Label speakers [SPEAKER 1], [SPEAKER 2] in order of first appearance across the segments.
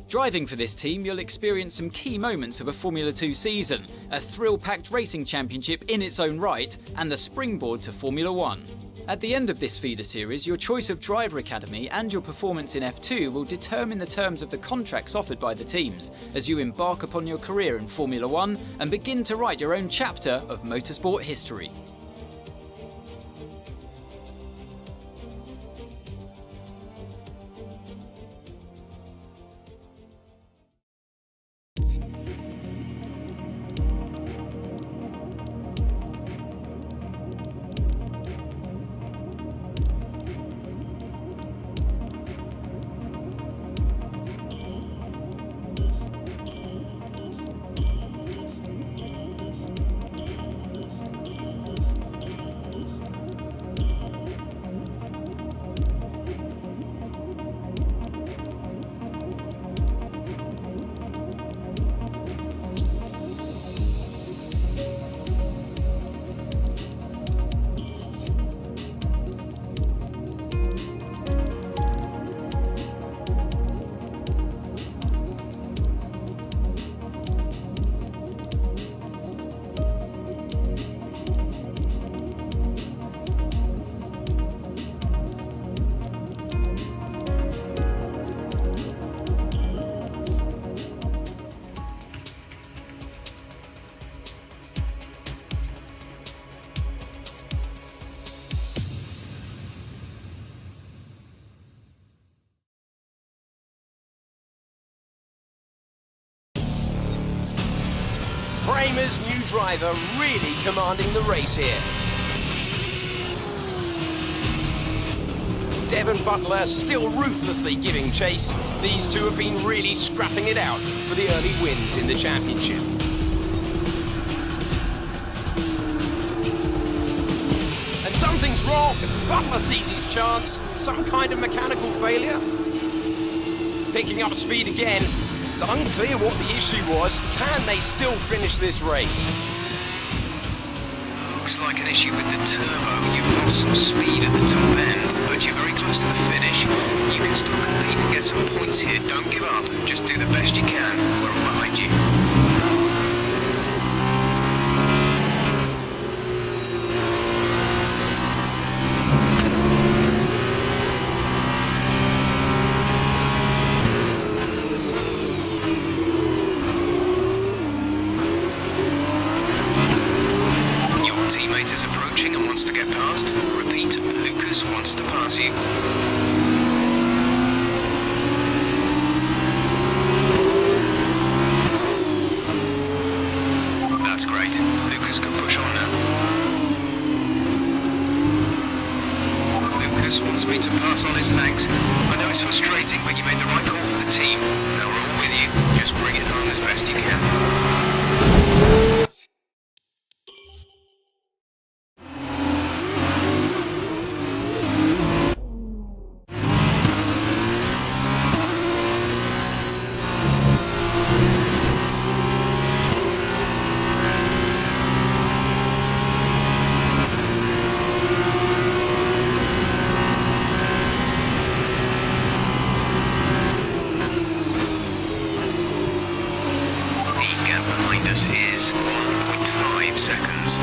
[SPEAKER 1] Driving for this team, you'll experience some key moments of a Formula 2 season, a thrill-packed racing championship in its own right, and the springboard to Formula 1. At the end of this feeder series, your choice of driver academy and your performance in F2 will determine the terms of the contracts offered by the teams as you embark upon your career in Formula 1 and begin to write your own chapter of motorsport history.
[SPEAKER 2] Prama's new driver really commanding the race here. Devon Butler still ruthlessly giving chase. These two have been really scrapping it out for the early wins in the championship. And something's wrong. Butler sees his chance. Some kind of mechanical failure. Picking up speed again. It's unclear what the issue was. Can they still finish this race?
[SPEAKER 3] Looks like an issue with the turbo. You've lost some speed at the top end, but you're very close to the finish. You can still compete and get some points here. Don't give up. Just do the best you can. We're all behind you. To get past. Repeat, Lucas wants to pass you. That's great. Lucas can push on now. Lucas wants me to pass on his thanks. I know it's frustrating, but you made the right call for the team. Now we're all with you. Just bring it home as best you can. Is 1.5 seconds.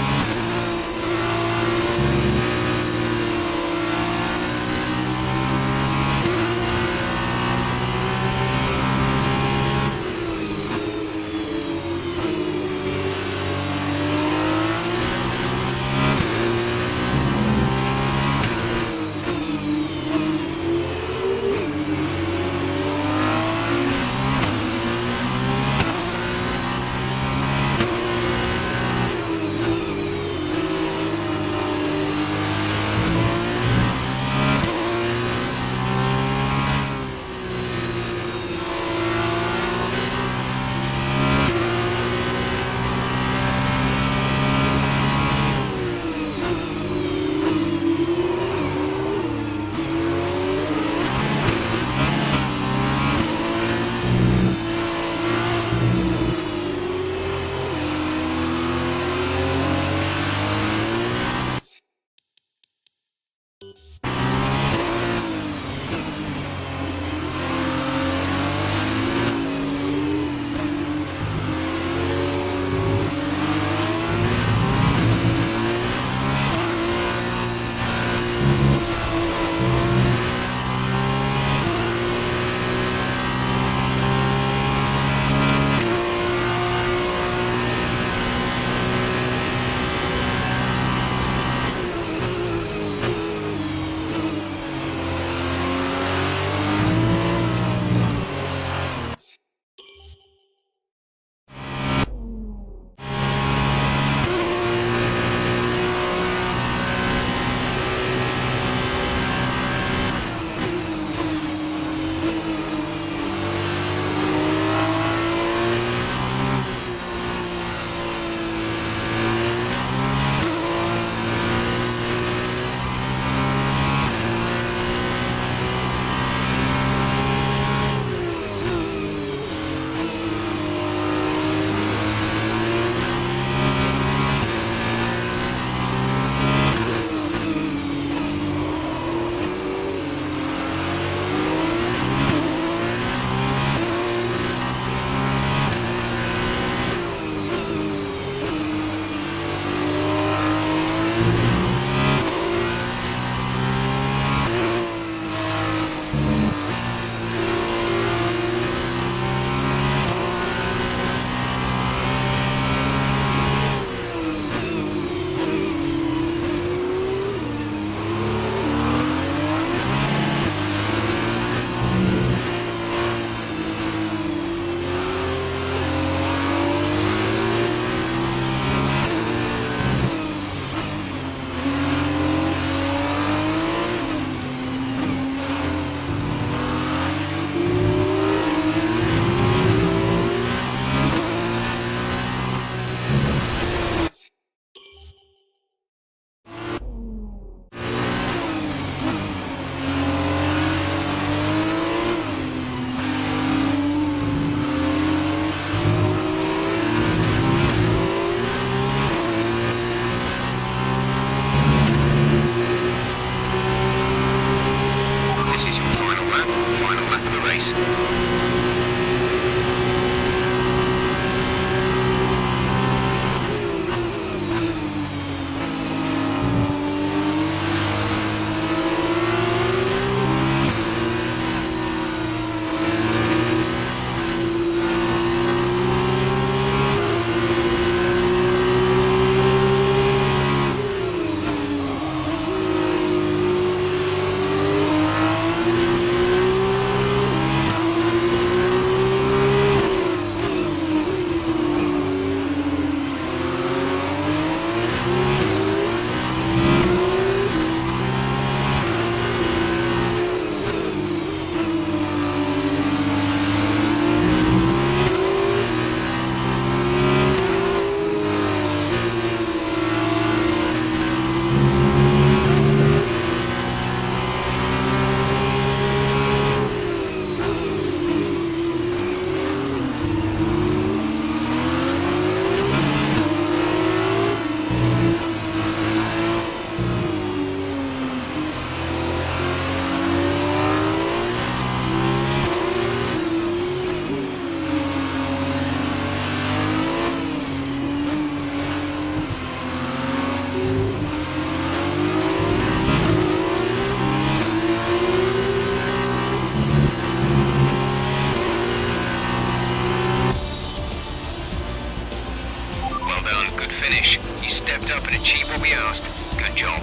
[SPEAKER 3] stepped up and achieved what we asked. Good job.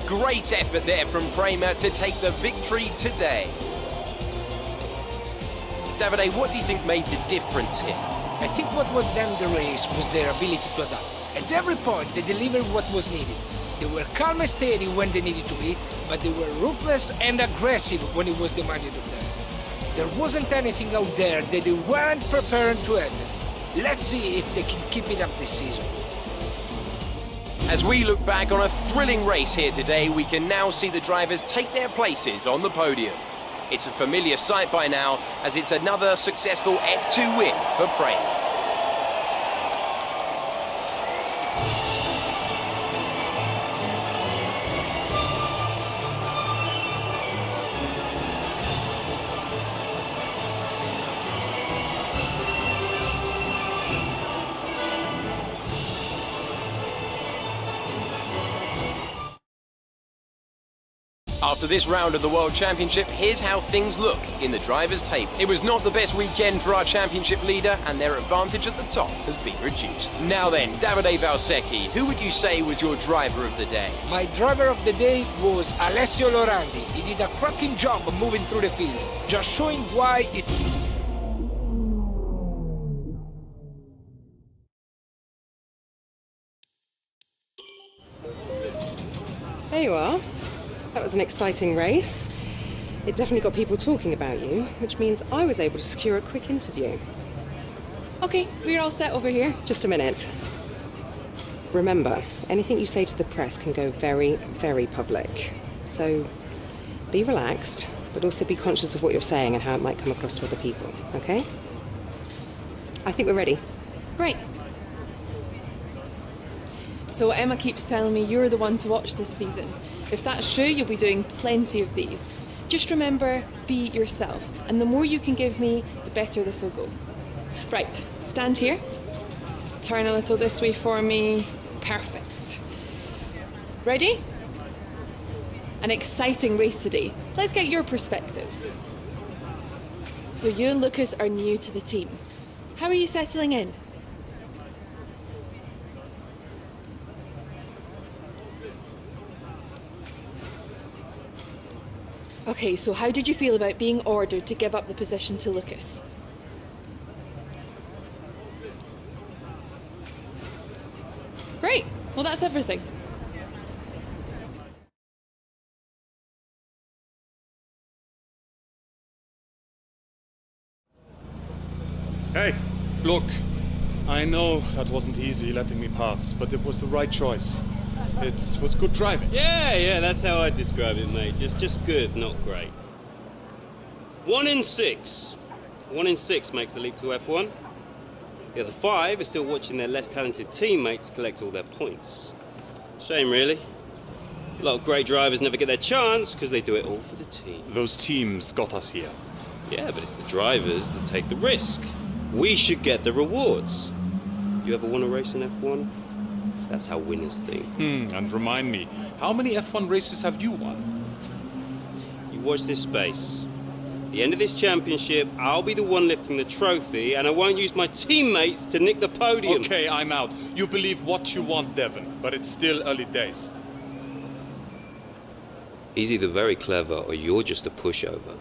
[SPEAKER 2] Great effort there from Prema to take the victory today. Davide, what do you think made the difference here?
[SPEAKER 4] I think what won them the race was their ability to adapt. At every point, they delivered what was needed. They were calm and steady when they needed to be, but they were ruthless and aggressive when it was demanded of them. There wasn't anything out there that they weren't prepared to handle. Let's see if they can keep it up this season.
[SPEAKER 2] As we look back on a thrilling race here today, we can now see the drivers take their places on the podium. It's a familiar sight by now, as it's another successful F2 win for Prema. After this round of the World Championship, here's how things look in the drivers' table. It was not the best weekend for our championship leader, and their advantage at the top has been reduced. Now then, Davide Valsecchi, who would you say was your driver of the day?
[SPEAKER 4] My driver of the day was Alessio Lorandi. He did a cracking job moving through the field, just showing why it...
[SPEAKER 5] There you are. That was an exciting race. It definitely got people talking about you, which means I was able to secure a quick interview. Okay, we're all set over here. Just a minute. Remember, anything you say to the press can go very, very public. So be relaxed, but also be conscious of what you're saying and how it might come across to other people, okay? I think we're ready.
[SPEAKER 6] Great. So Emma keeps telling me you're the one to watch this season. If that's true, you'll be doing plenty of these. Just remember, be yourself. And the more you can give me, the better this will go. Right, stand here. Turn a little this way for me. Perfect. Ready? An exciting race today. Let's get your perspective. So you and Lucas are new to the team. How are you settling in? Okay, so how did you feel about being ordered to give up the position to Lucas? Great, well that's everything.
[SPEAKER 7] Hey, look, I know that wasn't easy letting me pass, but it was the right choice. It was good driving.
[SPEAKER 8] Yeah, that's how I describe it, mate. Just good, not great. 1 in 6. 1 in 6 makes the leap to F1. The other 5 are still watching their less talented teammates collect all their points. Shame, really. A lot of great drivers never get their chance because they do it all for the team.
[SPEAKER 7] Those teams got us here.
[SPEAKER 8] Yeah, but it's the drivers that take the risk. We should get the rewards. You ever want to race in F1? That's how winners think.
[SPEAKER 7] And remind me, how many F1 races have you won?
[SPEAKER 8] You watch this space. At the end of this championship, I'll be the one lifting the trophy, and I won't use my teammates to nick the podium.
[SPEAKER 7] Okay, I'm out. You believe what you want, Devon, but it's still early days.
[SPEAKER 8] He's either very clever or you're just a pushover.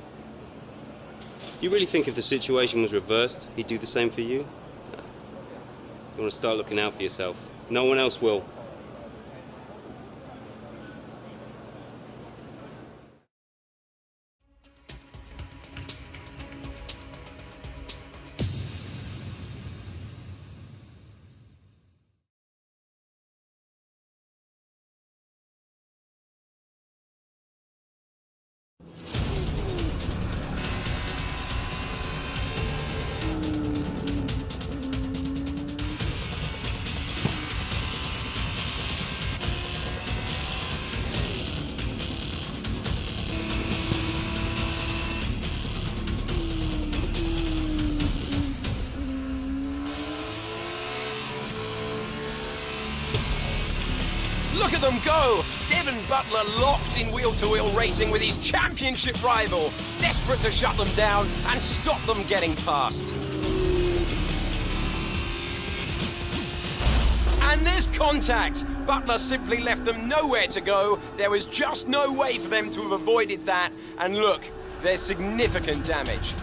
[SPEAKER 8] You really think if the situation was reversed, he'd do the same for you? No. You want to start looking out for yourself. No one else will.
[SPEAKER 2] Look at them go! Devon Butler locked in wheel-to-wheel racing with his championship rival, desperate to shut them down and stop them getting past. And there's contact. Butler simply left them nowhere to go. There was just no way for them to have avoided that. And look, there's significant damage.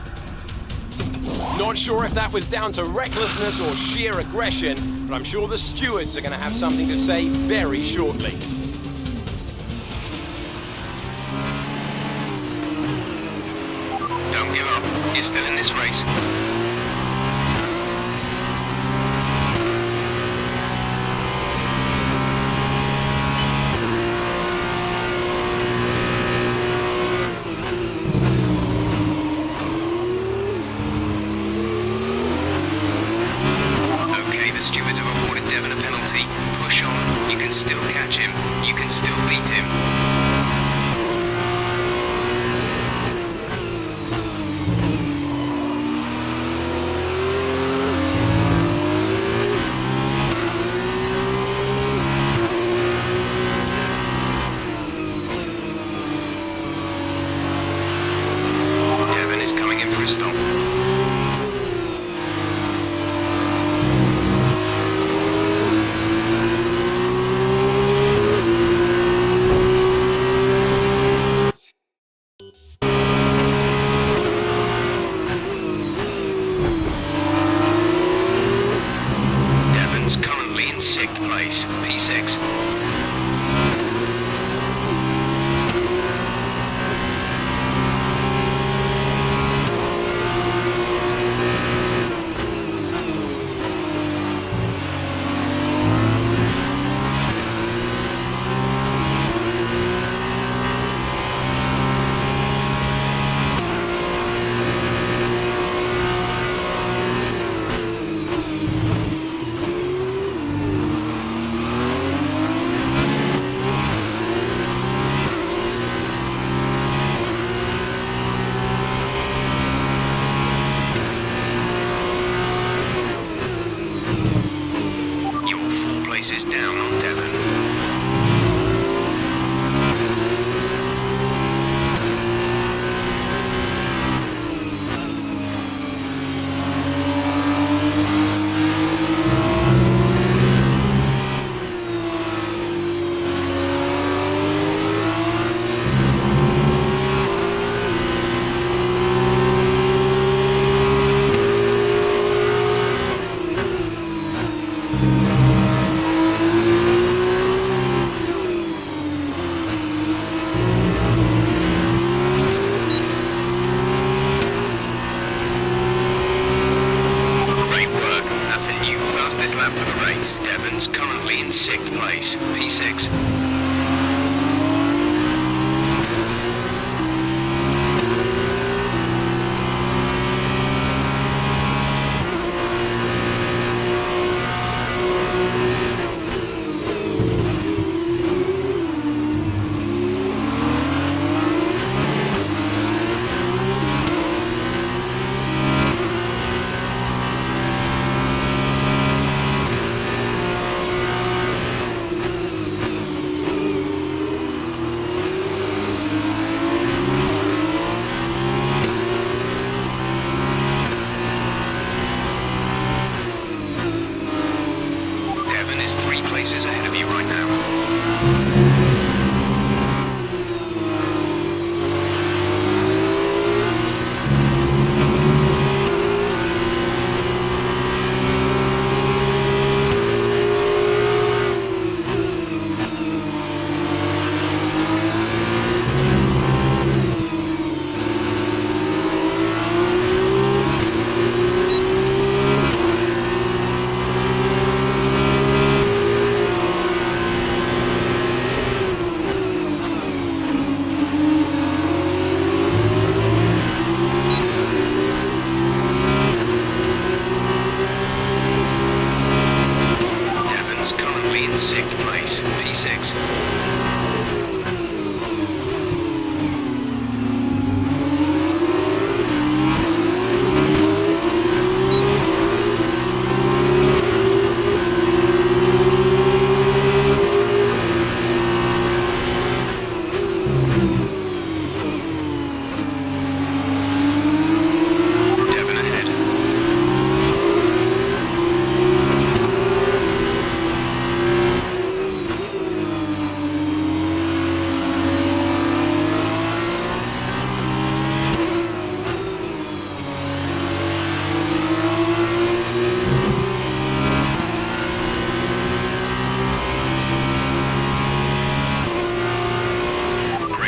[SPEAKER 2] Not sure if that was down to recklessness or sheer aggression, but I'm sure the stewards are going to have something to say very shortly.
[SPEAKER 3] Don't give up. You're still in this race. Okay, the stewards have awarded Devon a penalty. Push on. You can still catch him. You can still beat him. Devon is coming in for a stop. Devon's currently in 6th place, P6.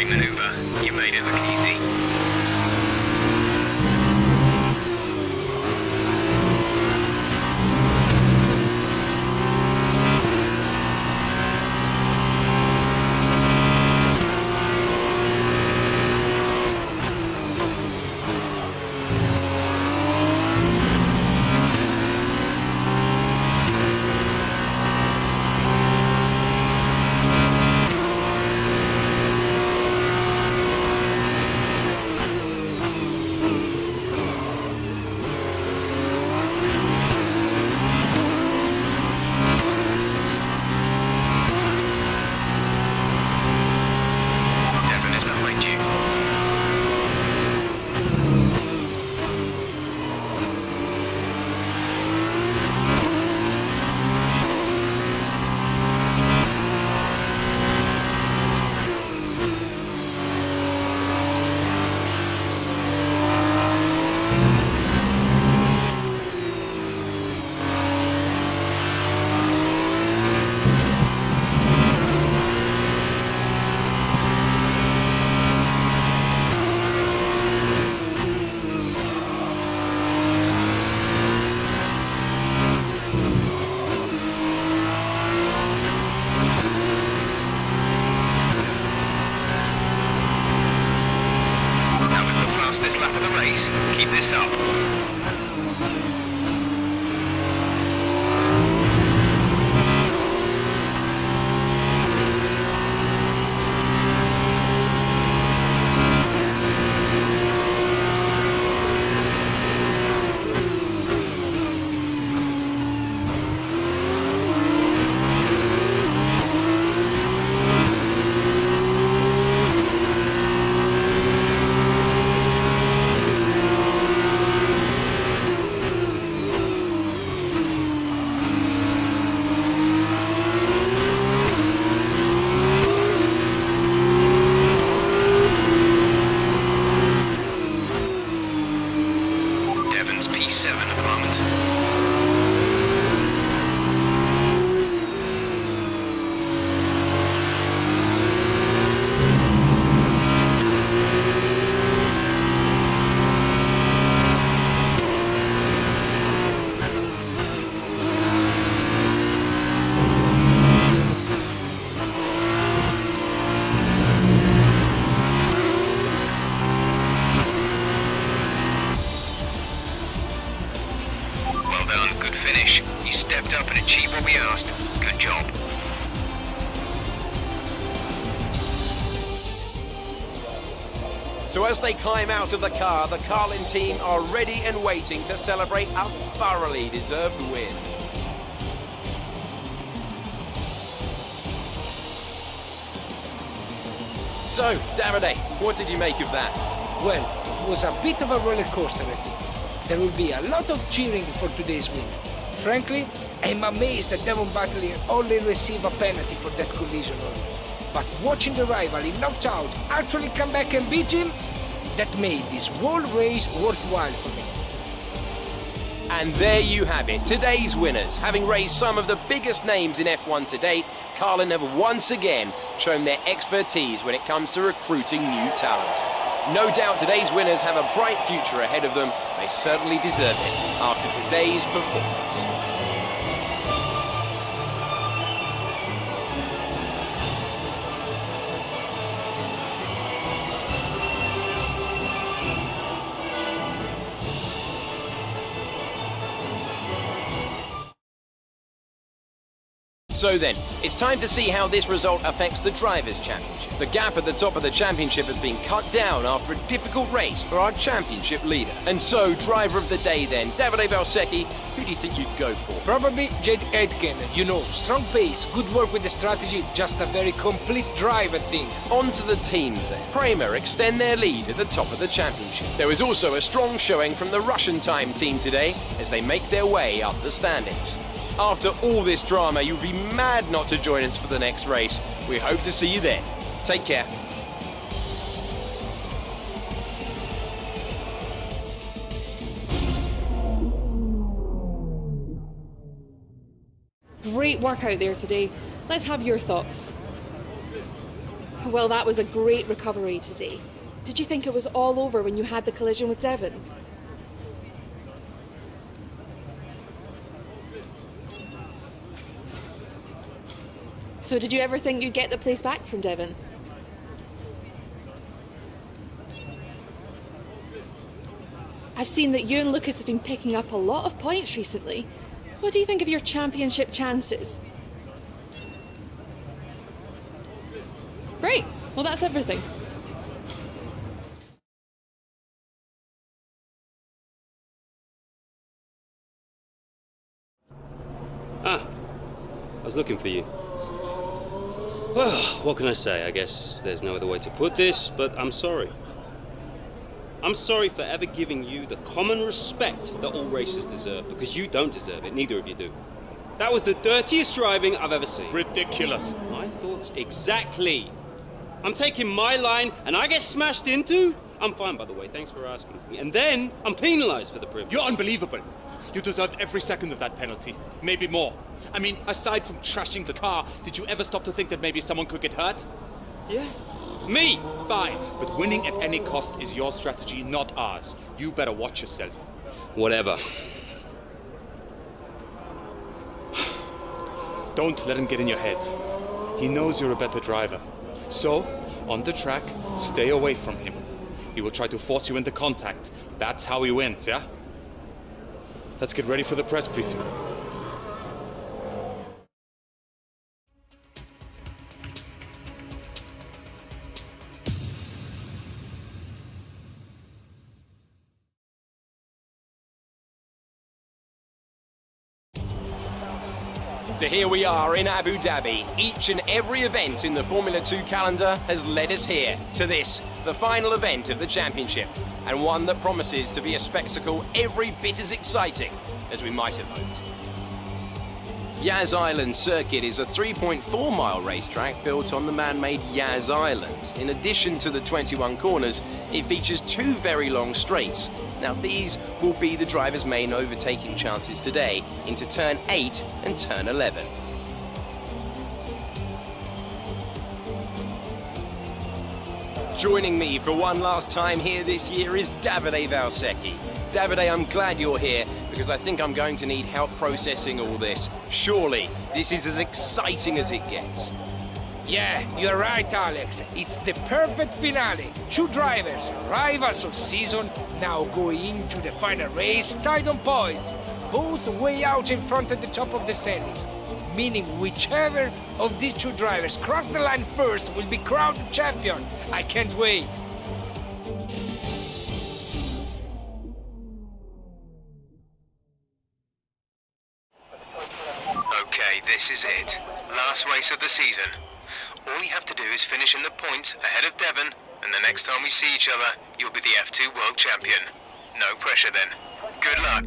[SPEAKER 3] great manoeuvre. You made it look easy. Devon is behind you. That was the fastest lap of the race. Keep this up. Devon's P7 at the moment. Well done, good finish. You stepped up and achieved what we asked. Good job.
[SPEAKER 2] So as they climb out of the car, the Carlin team are ready and waiting to celebrate a thoroughly deserved win. So, Davide, what did you make of that?
[SPEAKER 4] Well, it was a bit of a roller coaster, I think. There will be a lot of cheering for today's win. Frankly, I'm amazed that Devon Butler only received a penalty for that collision only. But watching the rival he knocked out actually come back and beat him, that made this whole race worthwhile for me.
[SPEAKER 2] And there you have it, today's winners. Having raised some of the biggest names in F1 to date, Carlin have once again shown their expertise when it comes to recruiting new talent. No doubt today's winners have a bright future ahead of them. They certainly deserve it after today's performance. So then, it's time to see how this result affects the Drivers' Championship. The gap at the top of the championship has been cut down after a difficult race for our championship leader. And so, driver of the day then, Davide Valsecchi, who do you think you'd go for?
[SPEAKER 4] Probably Jade Aitken. You know, strong pace, good work with the strategy, just a very complete drive, I think.
[SPEAKER 2] On to the teams then. Prema extend their lead at the top of the championship. There was also a strong showing from the Russian time team today as they make their way up the standings. After all this drama, you'd be mad not to join us for the next race. We hope to see you then. Take care.
[SPEAKER 6] Great work out there today. Let's have your thoughts. Well, that was a great recovery today. Did you think it was all over when you had the collision with Devon? So did you ever think you'd get the place back from Devon? I've seen that you and Lucas have been picking up a lot of points recently. What do you think of your championship chances? Great. Well, that's everything.
[SPEAKER 8] Ah, I was looking for you. Well, what can I say? I guess there's no other way to put this, but I'm sorry. I'm sorry for ever giving you the common respect that all racers deserve, because you don't deserve it, neither of you do. That was the dirtiest driving I've ever seen.
[SPEAKER 7] Ridiculous.
[SPEAKER 8] My thoughts exactly. I'm taking my line and I get smashed into? I'm fine, by the way, thanks for asking me. And then I'm penalised for the privilege.
[SPEAKER 7] You're unbelievable. You deserved every second of that penalty, maybe more. I mean, aside from trashing the car, did you ever stop to think that maybe someone could get hurt?
[SPEAKER 8] Yeah? Me?
[SPEAKER 7] Fine, but winning at any cost is your strategy, not ours. You better watch yourself.
[SPEAKER 8] Whatever.
[SPEAKER 7] Don't let him get in your head. He knows you're a better driver. So, on the track, stay away from him. He will try to force you into contact. That's how he wins, yeah? Let's get ready for the press briefing.
[SPEAKER 2] So here we are in Abu Dhabi. Each and every event in the Formula 2 calendar has led us here to this, the final event of the championship, and one that promises to be a spectacle every bit as exciting as we might have hoped. Yas Island Circuit is a 3.4-mile racetrack built on the man-made Yas Island. In addition to the 21 corners, it features 2 very long straights. Now these will be the driver's main overtaking chances today into turn 8 and turn 11. Joining me for one last time here this year is Davide Valsecchi. Davide, I'm glad you're here because I think I'm going to need help processing all this. Surely, this is as exciting as it gets.
[SPEAKER 4] Yeah, you're right, Alex. It's the perfect finale. 2 drivers, rivals of season, now going into the final race tied on points, both way out in front at the top of the standings. Meaning whichever of these 2 drivers cross the line first will be crowned champion. I can't wait.
[SPEAKER 3] Okay, this is it. Last race of the season. All you have to do is finish in the points ahead of Devon, and the next time we see each other, you'll be the F2 World Champion. No pressure then. Good luck.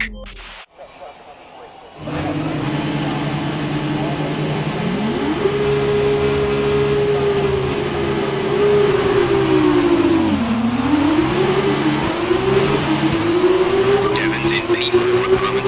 [SPEAKER 3] Devon's in P4 at the moment.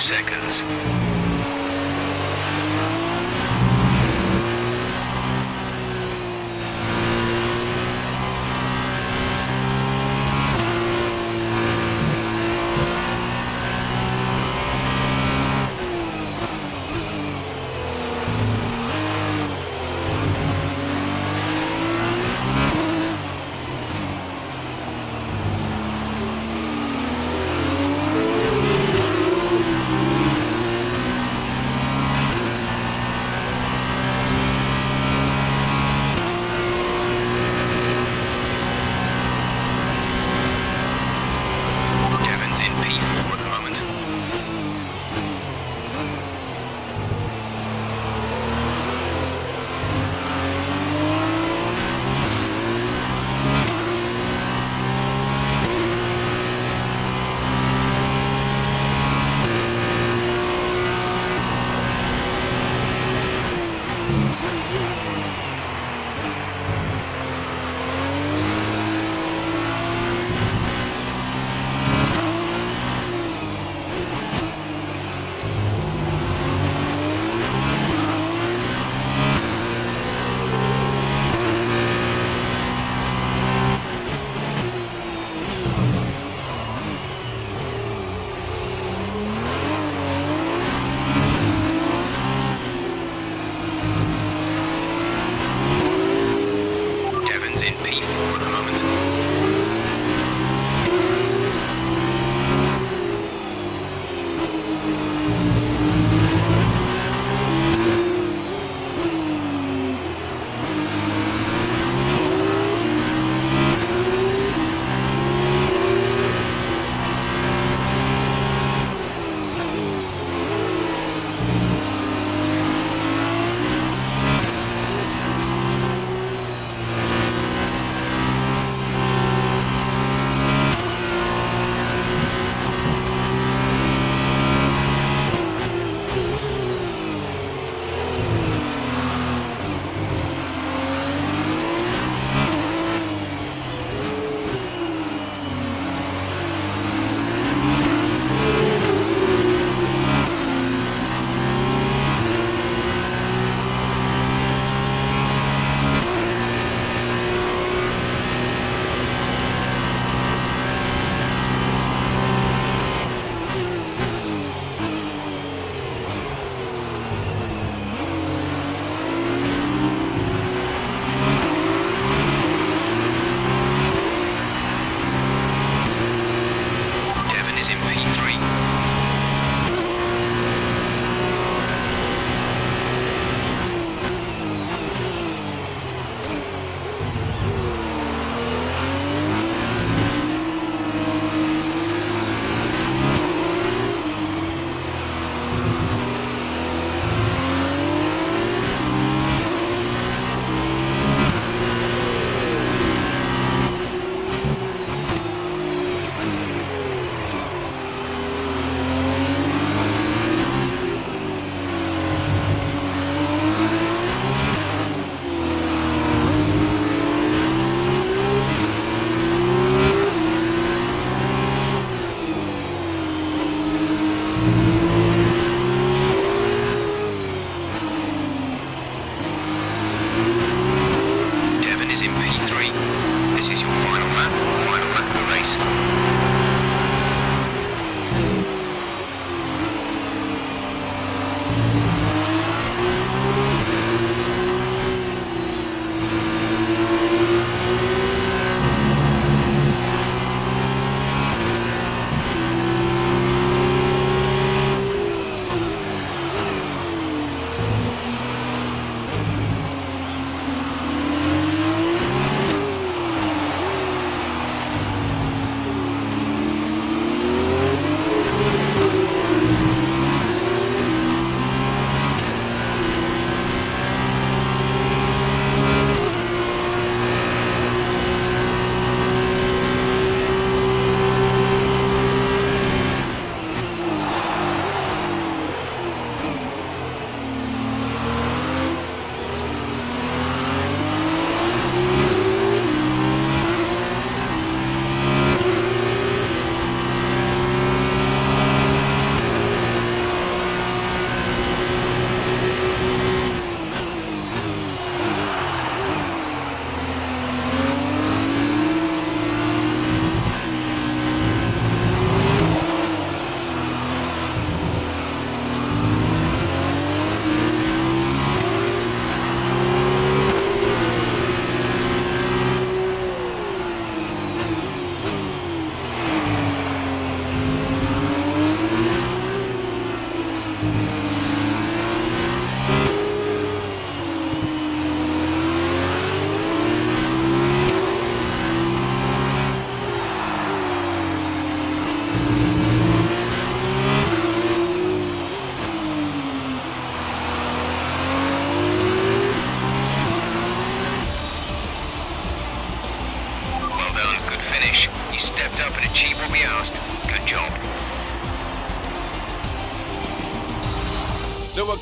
[SPEAKER 3] seconds.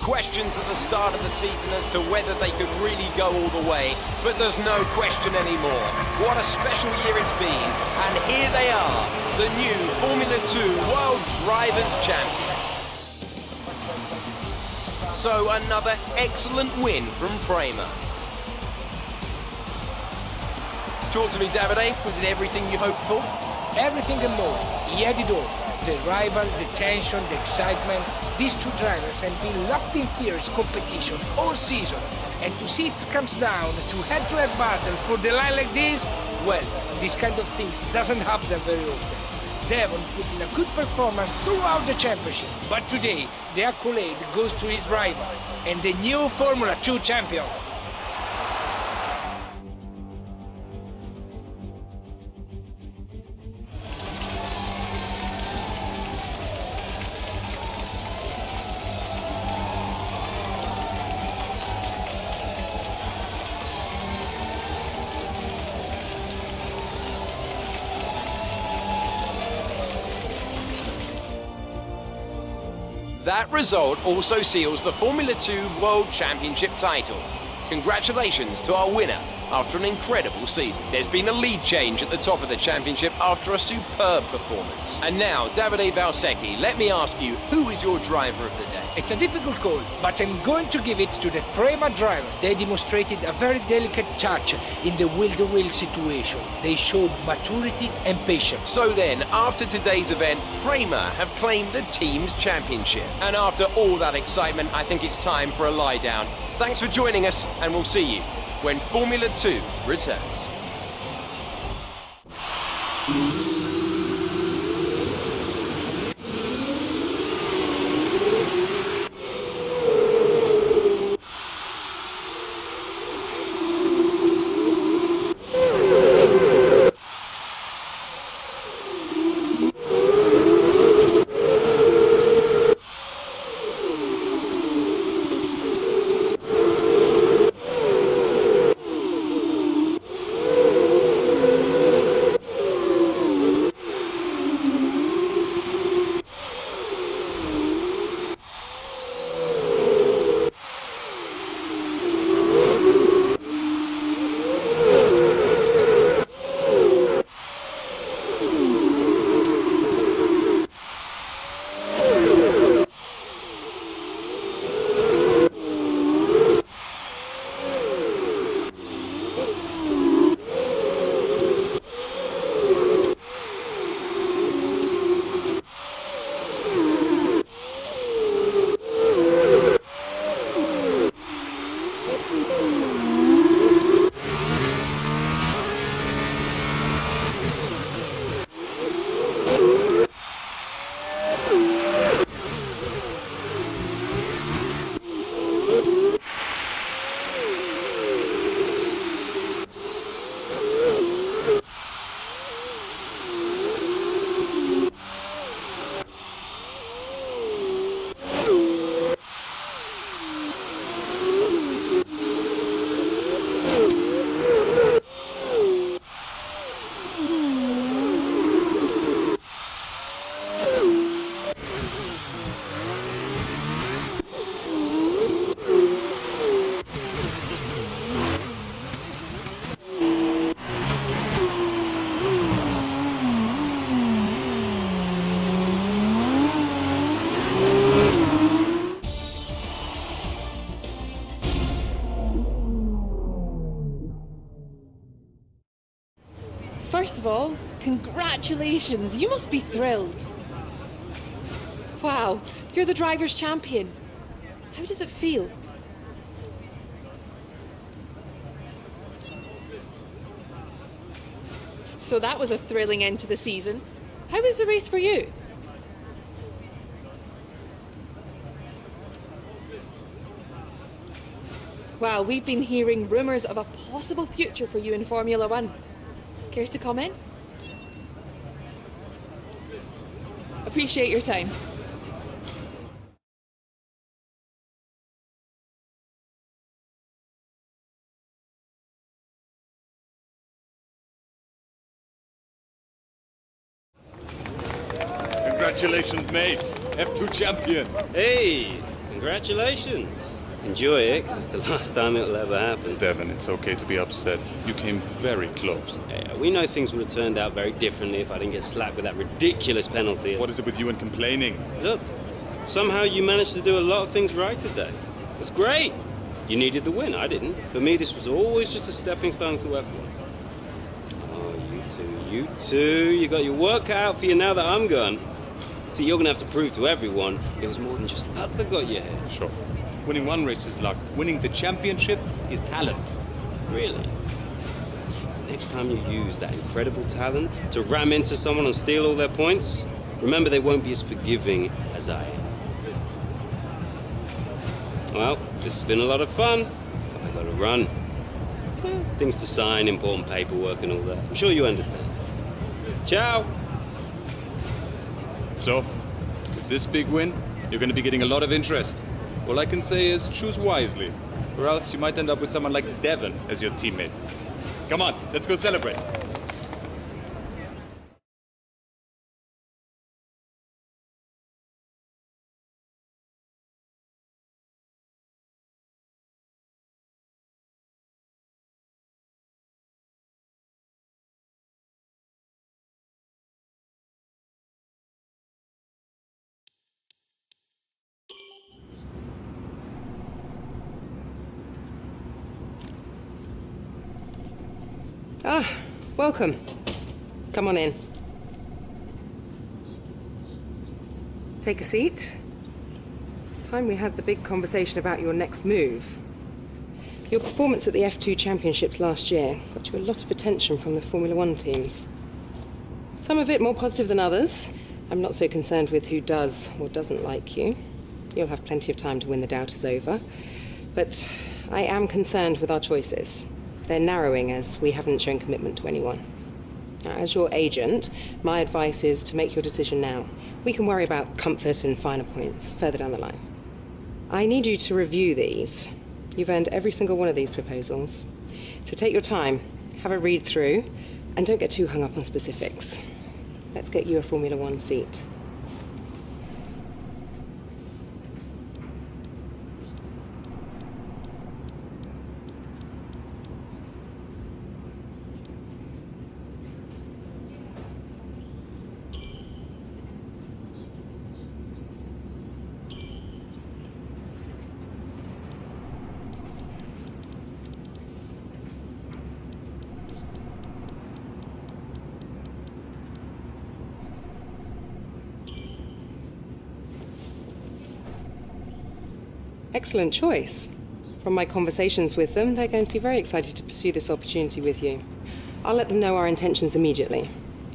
[SPEAKER 2] questions at the start of the season as to whether they could really go all the way, but there's no question anymore. What a special year it's been, and here they are, the new Formula 2 World Drivers' Champion. So another excellent win from Prema. Talk to me, Davide. Was it everything you hoped for?
[SPEAKER 4] Everything and more. He had it all. The rival, the tension, the excitement. These two drivers have been locked in fierce competition all season. And to see it comes down to head-to-head battle for the line like this, well, this kind of things doesn't happen very often. Devon put in a good performance throughout the championship, but today the accolade goes to his rival and the new Formula 2 champion.
[SPEAKER 2] That result also seals the Formula 2 World Championship title. Congratulations to our winner after an incredible season. There's been a lead change at the top of the championship after a superb performance. And now, Davide Valsecchi, let me ask you, who is your driver of the day?
[SPEAKER 4] It's a difficult call, but I'm going to give it to the Prema driver. They demonstrated a very delicate touch in the wheel-to-wheel situation. They showed maturity and patience.
[SPEAKER 2] So then, after today's event, Prema have claimed the team's championship. And after all that excitement, I think it's time for a lie down. Thanks for joining us, and we'll see you when Formula 2 returns.
[SPEAKER 6] First of all, congratulations! You must be thrilled. Wow, you're the driver's champion. How does it feel? So that was a thrilling end to the season. How was the race for you? Wow, we've been hearing rumours of a possible future for you in Formula 1. Care to comment? Appreciate your time.
[SPEAKER 7] Congratulations, mate. F2 champion.
[SPEAKER 8] Hey, Congratulations. Enjoy it, because it's the last time it'll ever happen.
[SPEAKER 7] Devon, it's okay to be upset. You came very close.
[SPEAKER 8] Yeah, we know things would have turned out very differently if I didn't get slapped with that ridiculous penalty.
[SPEAKER 7] What is it with you and complaining?
[SPEAKER 8] Look, somehow you managed to do a lot of things right today. It's great. You needed the win, I didn't. For me, this was always just a stepping stone to F1. Oh, you two. You got your work cut out for you now that I'm gone. See, you're going to have to prove to everyone it was more than just luck that got you here.
[SPEAKER 7] Sure. Winning one race is luck. Winning the championship is talent.
[SPEAKER 8] Really? Next time you use that incredible talent to ram into someone and steal all their points, remember they won't be as forgiving as I am. Well, this has been a lot of fun. I gotta run. Things to sign, important paperwork and all that. I'm sure you understand. Ciao!
[SPEAKER 7] So, with this big win, you're going to be getting a lot of interest. All I can say is choose wisely, or else you might end up with someone like Devon as your teammate. Come on, let's go celebrate.
[SPEAKER 5] Ah, welcome. Come on in. Take a seat. It's time we had the big conversation about your next move. Your performance at the F2 Championships last year got you a lot of attention from the Formula One teams. Some of it more positive than others. I'm not so concerned with who does or doesn't like you. You'll have plenty of time to win the doubters over. But I am concerned with our choices. They're narrowing as we haven't shown commitment to anyone. Now, as your agent, my advice is to make your decision now. We can worry about comfort and finer points further down the line. I need you to review these. You've earned every single one of these proposals. So take your time, have a read through, and don't get too hung up on specifics. Let's get you a Formula One seat. Excellent choice. From my conversations with them, they're going to be very excited to pursue this opportunity with you. I'll let them know our intentions immediately.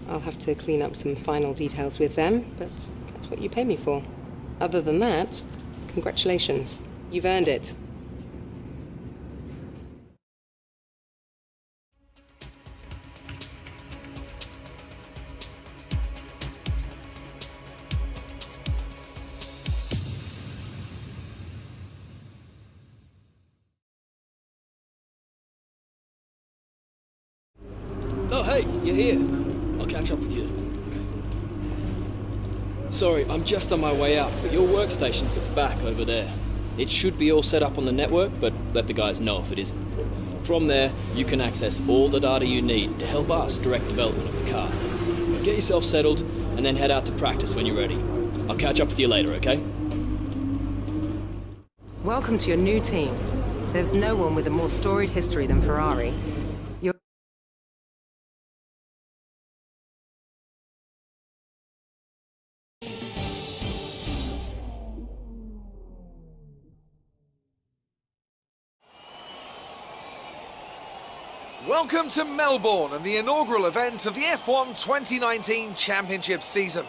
[SPEAKER 5] I'll have to clean up some final details with them, but that's what you pay me for. Other than that, congratulations. You've earned it.
[SPEAKER 9] Oh, hey, you're here. I'll catch up with you. Sorry, I'm just on my way out, but your workstation's at the back over there. It should be all set up on the network, but let the guys know if it isn't. From there, you can access all the data you need to help us direct development of the car. Get yourself settled, and then head out to practice when you're ready. I'll catch up with you later, okay?
[SPEAKER 5] Welcome to your new team. There's no one with a more storied history than Ferrari.
[SPEAKER 10] Welcome to Melbourne and the inaugural event of the F1 2019 Championship season.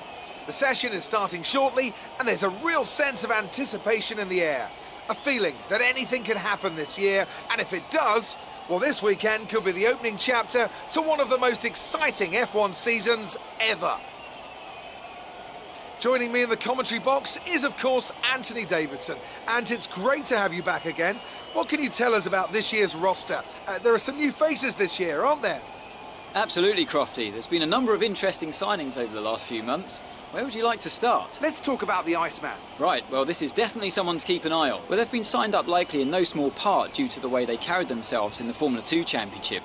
[SPEAKER 10] The session is starting shortly and there's a real sense of anticipation in the air. A feeling that anything can happen this year, and if it does, well, this weekend could be the opening chapter to one of the most exciting F1 seasons ever. Joining me in the commentary box is, of course, Anthony Davidson. And it's great to have you back again. What can you tell us about this year's roster? There are some new faces this year, aren't there?
[SPEAKER 1] Absolutely, Crofty. There's been a number of interesting signings over the last few months. Where would you like to start?
[SPEAKER 10] Let's talk about the Iceman.
[SPEAKER 1] Right, well, this is definitely someone to keep an eye on. Well, they've been signed up likely in no small part due to the way they carried themselves in the Formula 2 Championship.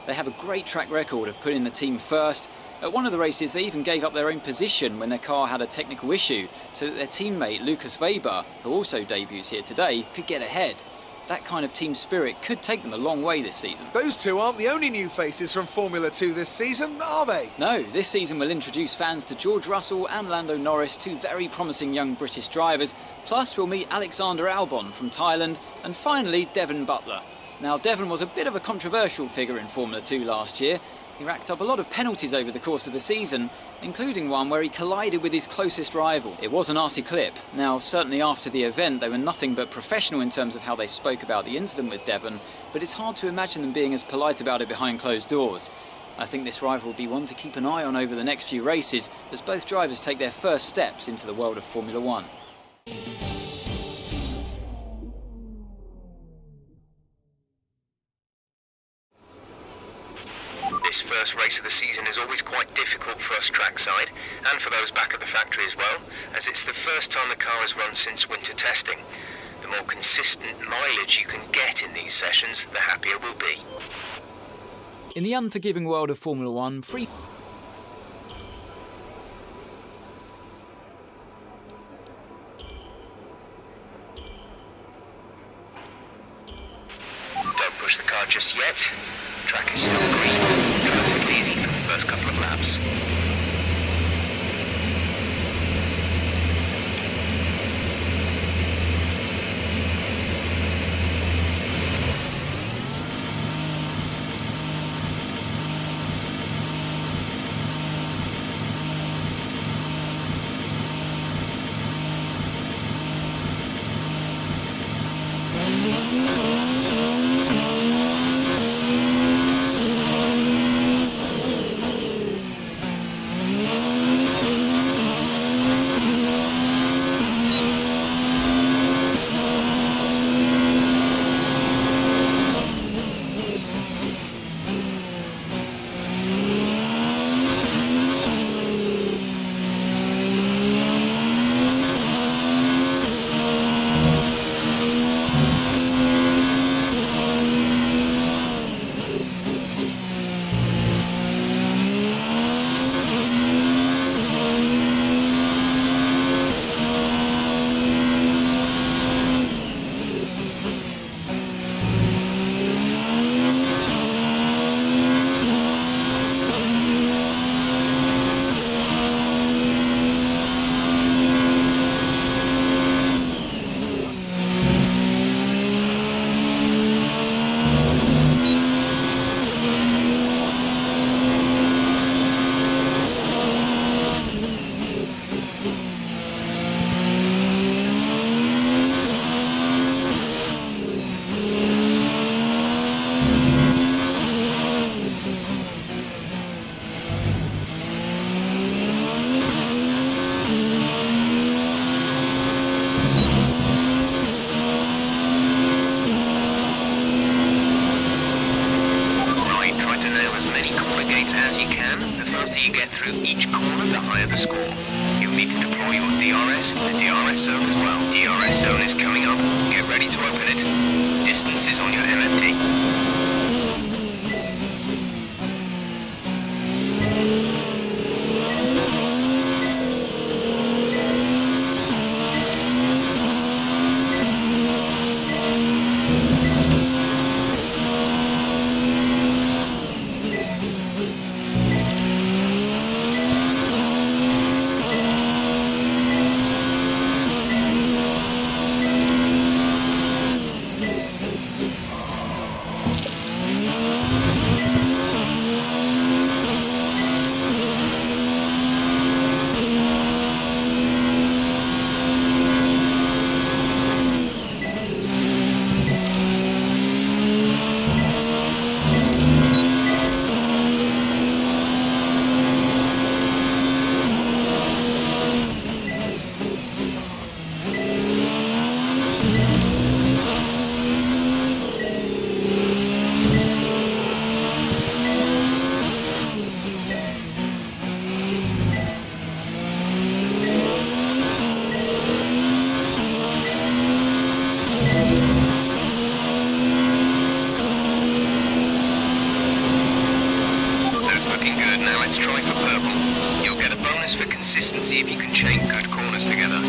[SPEAKER 1] They have a great track record of putting the team first. At one of the races, they even gave up their own position when their car had a technical issue, so that their teammate, Lucas Weber, who also debuts here today, could get ahead. That kind of team spirit could take them a long way this season.
[SPEAKER 10] Those two aren't the only new faces from Formula 2 this season, are they?
[SPEAKER 1] No, this season will introduce fans to George Russell and Lando Norris, two very promising young British drivers. Plus, we'll meet Alexander Albon from Thailand, and finally, Devon Butler. Now, Devon was a bit of a controversial figure in Formula 2 last year. He racked up a lot of penalties over the course of the season, including one where he collided with his closest rival. It was a nasty clip. Now, certainly after the event, they were nothing but professional in terms of how they spoke about the incident with Devon, but it's hard to imagine them being as polite about it behind closed doors. I think this rival will be one to keep an eye on over the next few races, as both drivers take their first steps into the world of Formula 1.
[SPEAKER 3] This first race of the season is always quite difficult for us trackside, and for those back at the factory as well, as it's the first time the car has run since winter testing. The more consistent mileage you can get in these sessions, the happier we'll be.
[SPEAKER 1] In the unforgiving world of Formula 1,
[SPEAKER 3] Don't push the car just yet. Track is still green. Try to take it easy for the first couple of laps. The DRS zone as well. DRS zone is coming up. Get ready to open it. Distance is on your MFD. bonus for consistency if you can chain good corners together.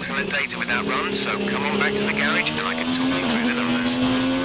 [SPEAKER 3] excellent data with that run, so come on back to the garage and I can talk you through the numbers.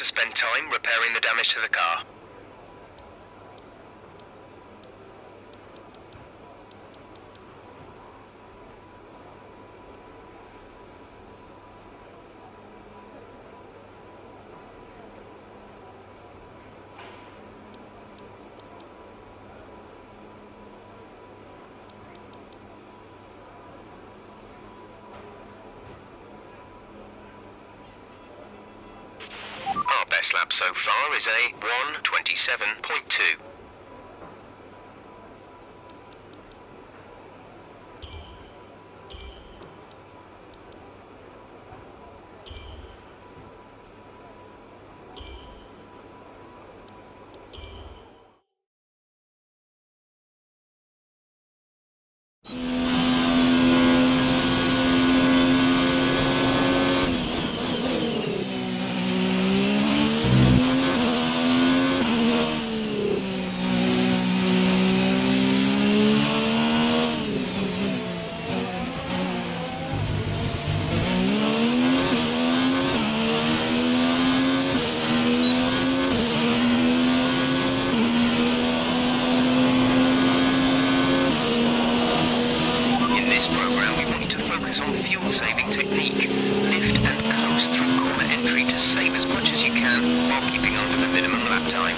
[SPEAKER 3] to spend time repairing the damage to the car. Our best lap so far is a 1:27.2. On fuel-saving technique. Lift and coast through corner entry to save as much as you can while keeping under the minimum lap time.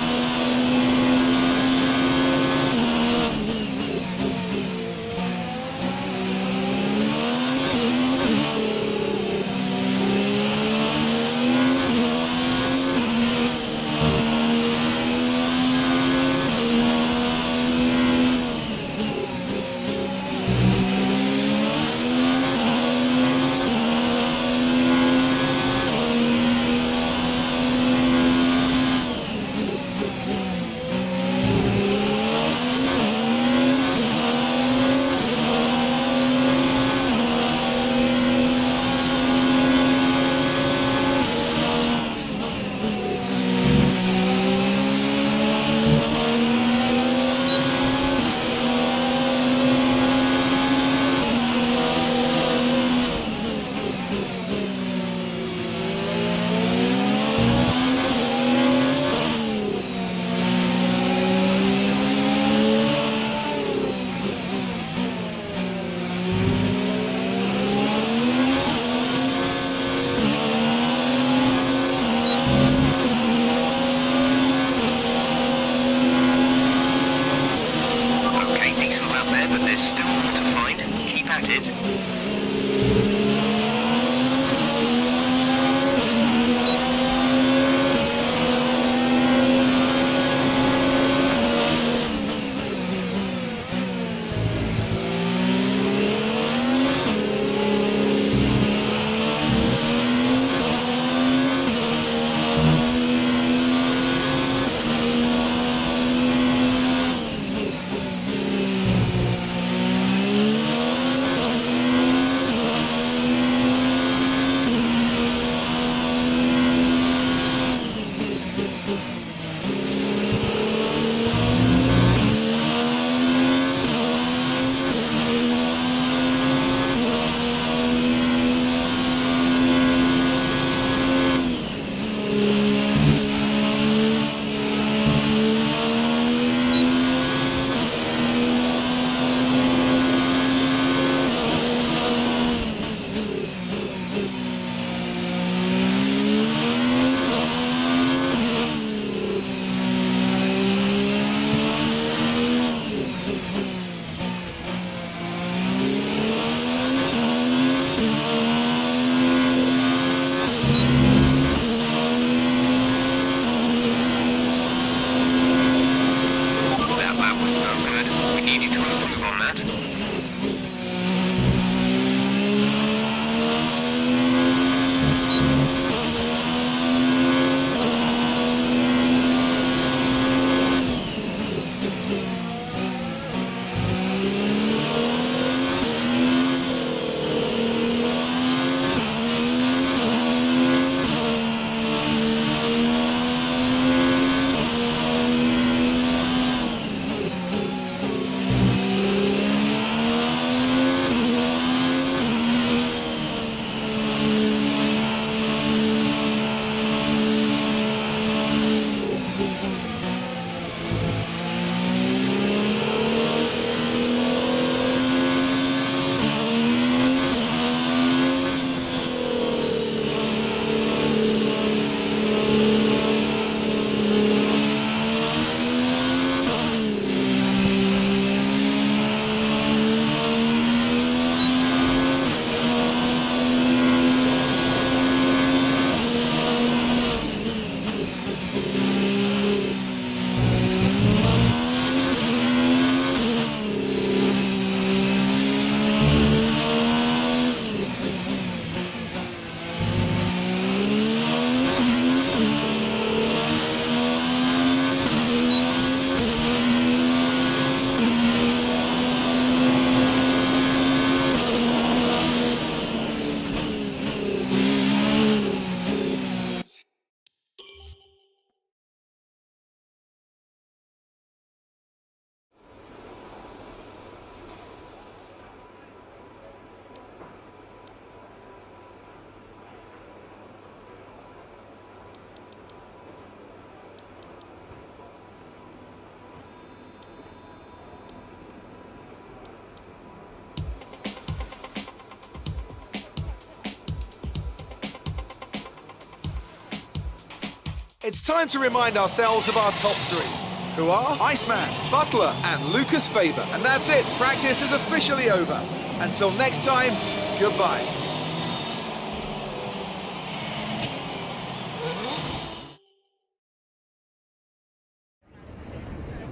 [SPEAKER 10] It's time to remind ourselves of our top three, who are Iceman, Butler, and Lucas Faber. And that's it. Practice is officially over. Until next time, goodbye.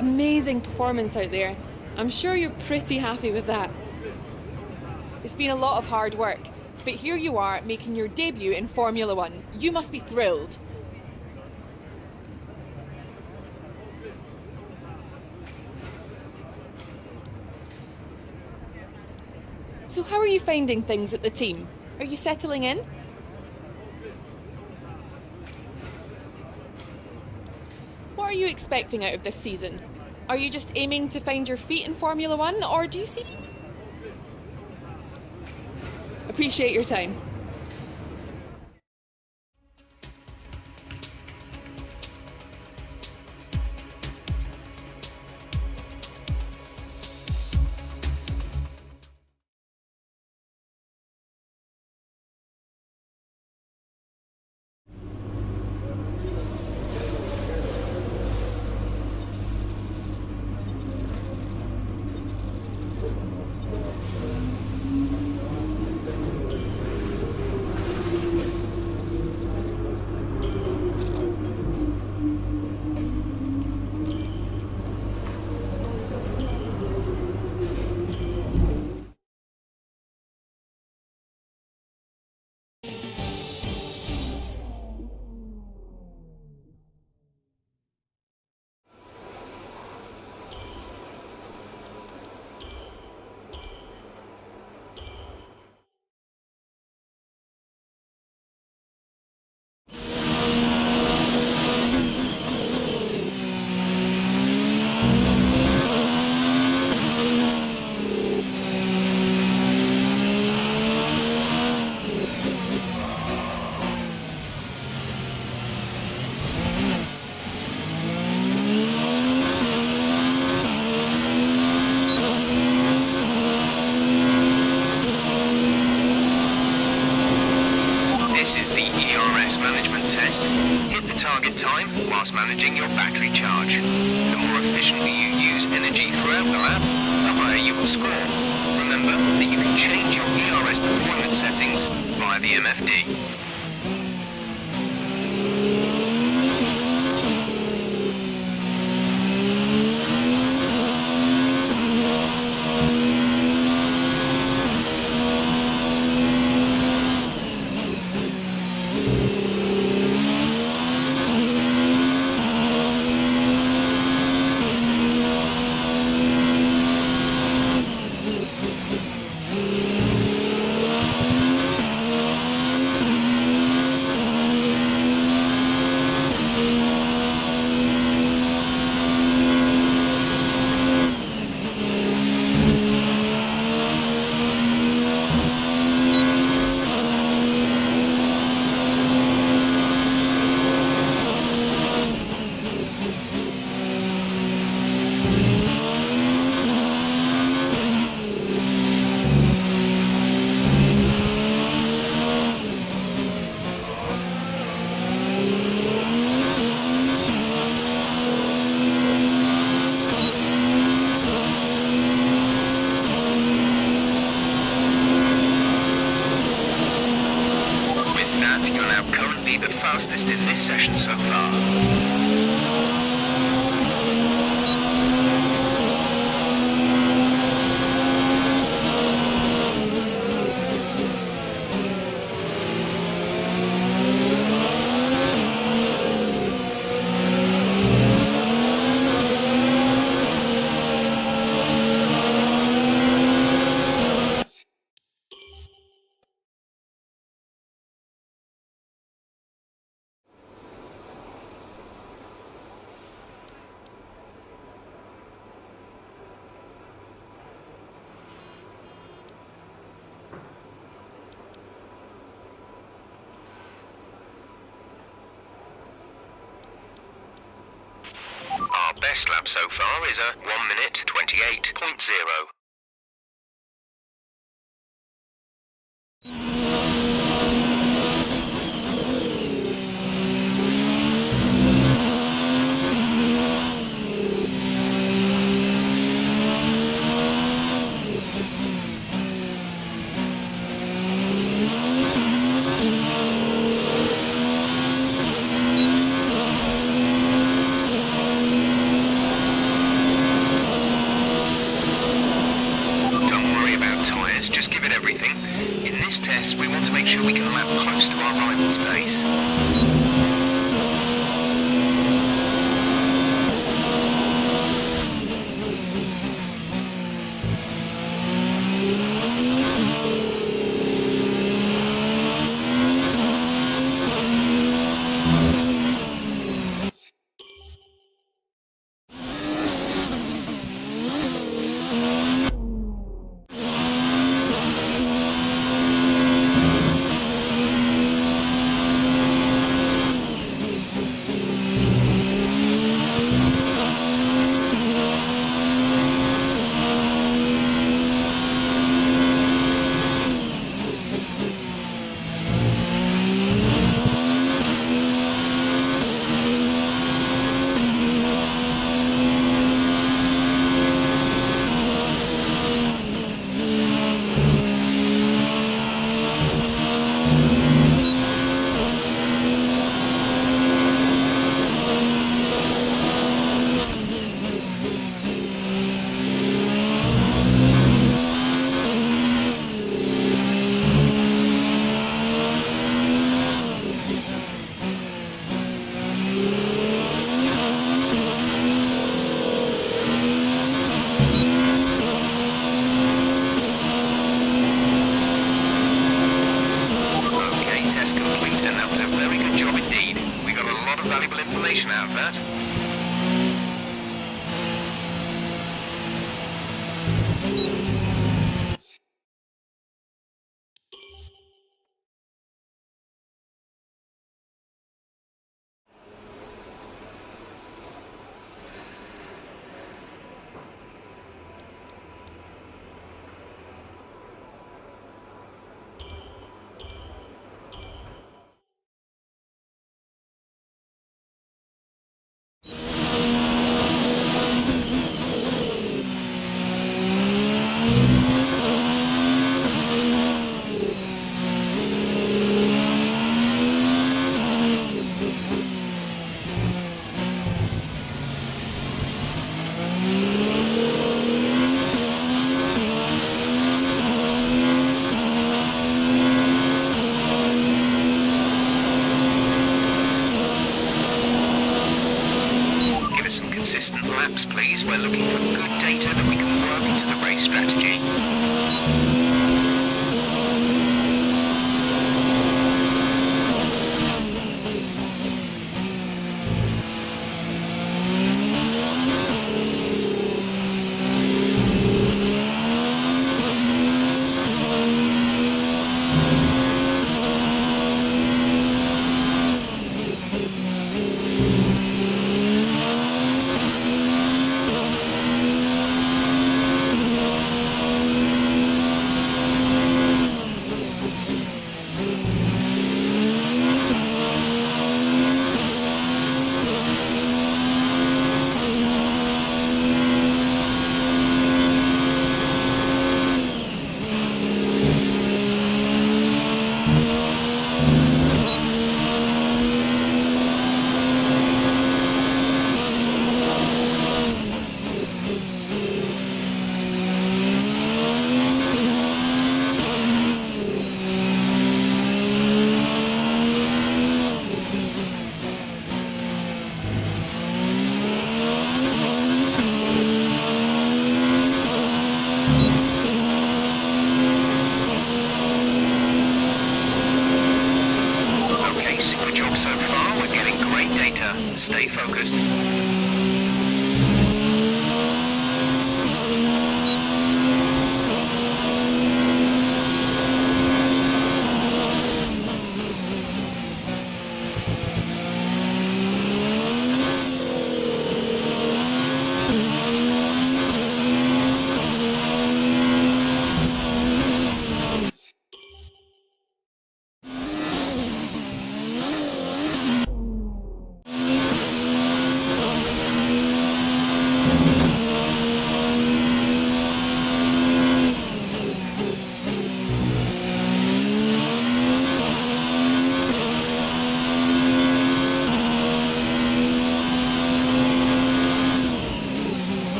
[SPEAKER 6] Amazing performance out there. I'm sure you're pretty happy with that. It's been a lot of hard work, but here you are making your debut in Formula One. You must be thrilled. So how are you finding things at the team? Are you settling in? What are you expecting out of this season? Are you just aiming to find your feet in Formula One, or do you see... Appreciate your time.
[SPEAKER 3] Target time whilst managing your battery charge. The more efficiently you use energy throughout the lap, the higher you will score. Remember that you can change your ERS deployment settings via the MFD. The fastest in this session so far. Best lap so far is a 1 minute 28.0. Consistent laps, please. We're looking for good data that we can work into the race strategy.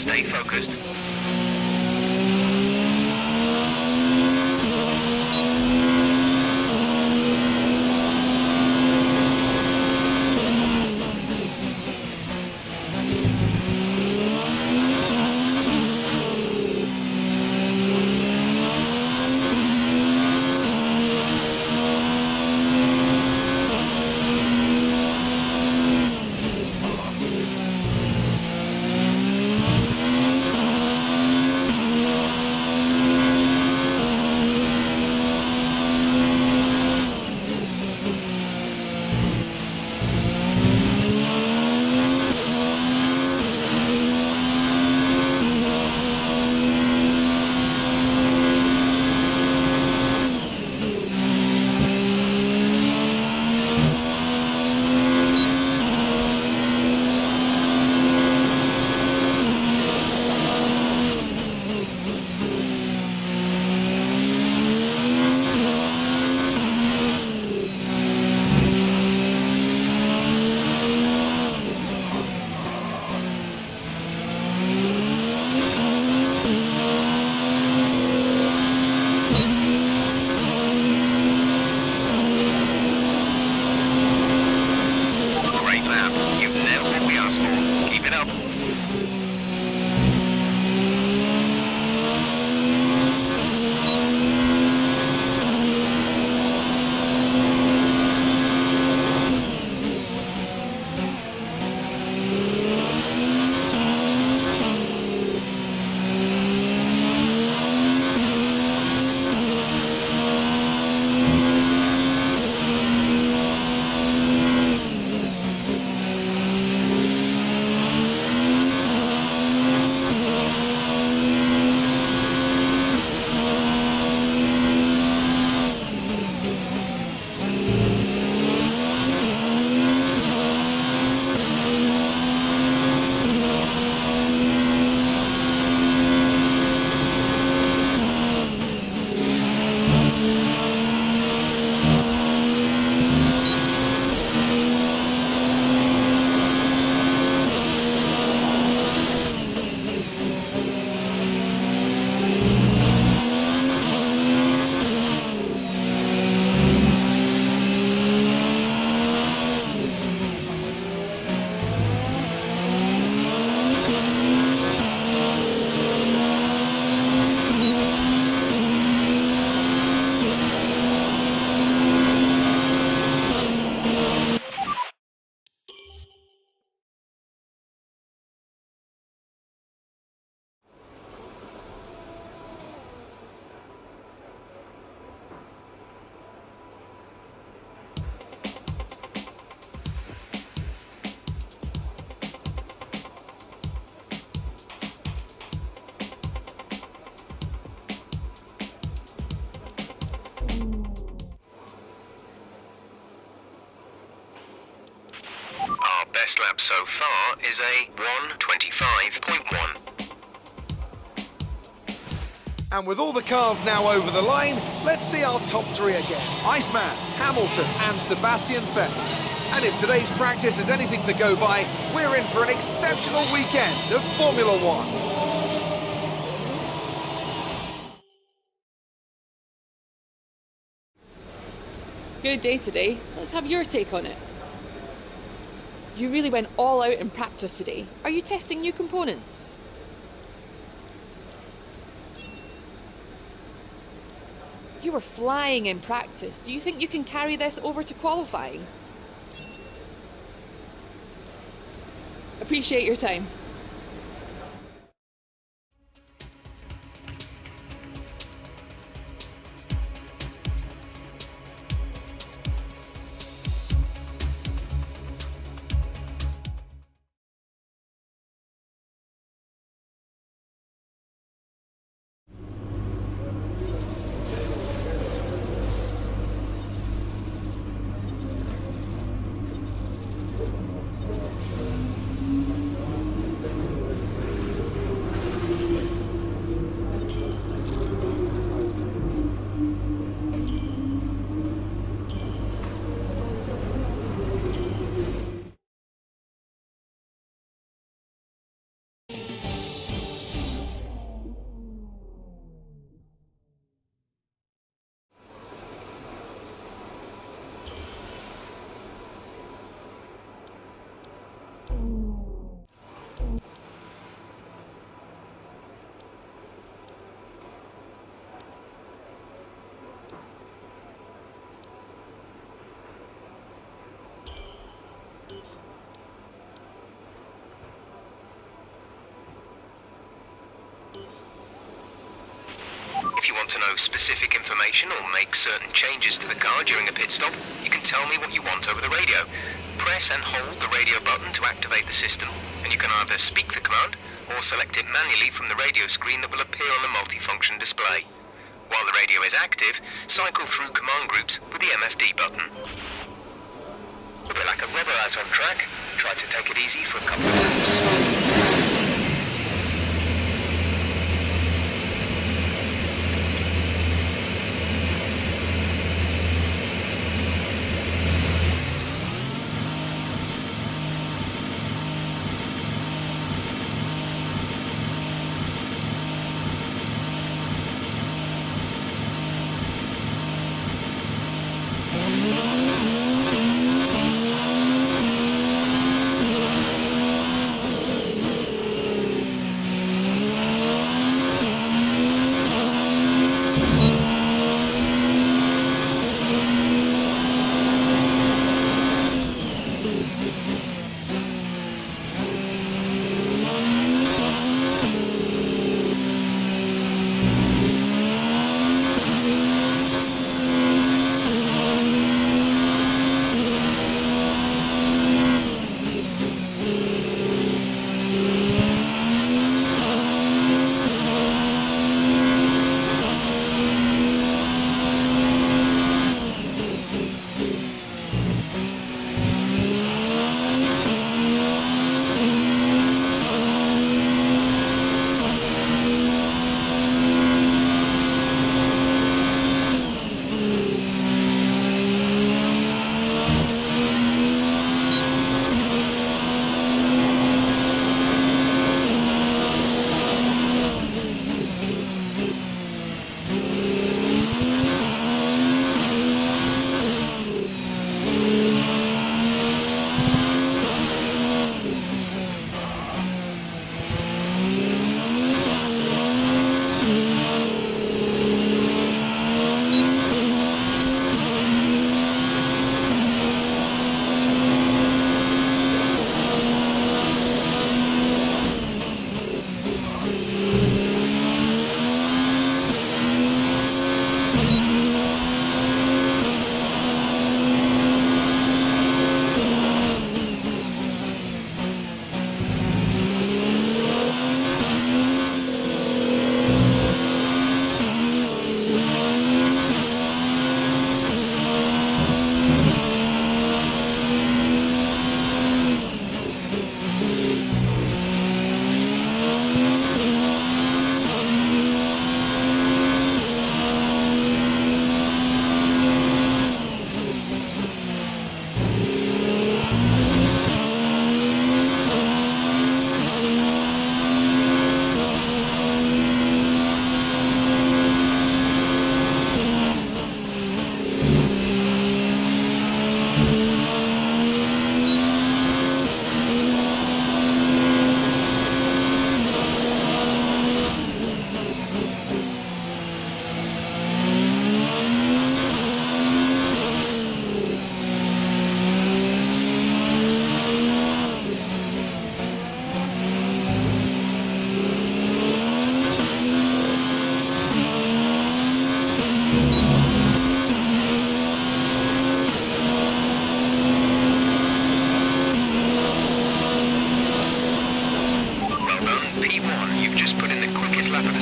[SPEAKER 3] stay focused. Best lap so far is a 1:25.1.
[SPEAKER 10] And with all the cars now over the line, let's see our top three again. Iceman, Hamilton and Sebastian Vettel. And if today's practice is anything to go by, we're in for an exceptional weekend of Formula One.
[SPEAKER 6] Good day today. Let's have your take on it. You really went all out in practice today. Are you testing new components? You were flying in practice. Do you think you can carry this over to qualifying? Appreciate your time.
[SPEAKER 3] If you want to know specific information or make certain changes to the car during a pit stop, you can tell me what you want over the radio. Press and hold the radio button to activate the system, and you can either speak the command or select it manually from the radio screen that will appear on the multifunction display. While the radio is active, cycle through command groups with the MFD button. A bit like a rubber out on track, try to take it easy for a couple of laps.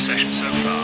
[SPEAKER 3] session so far.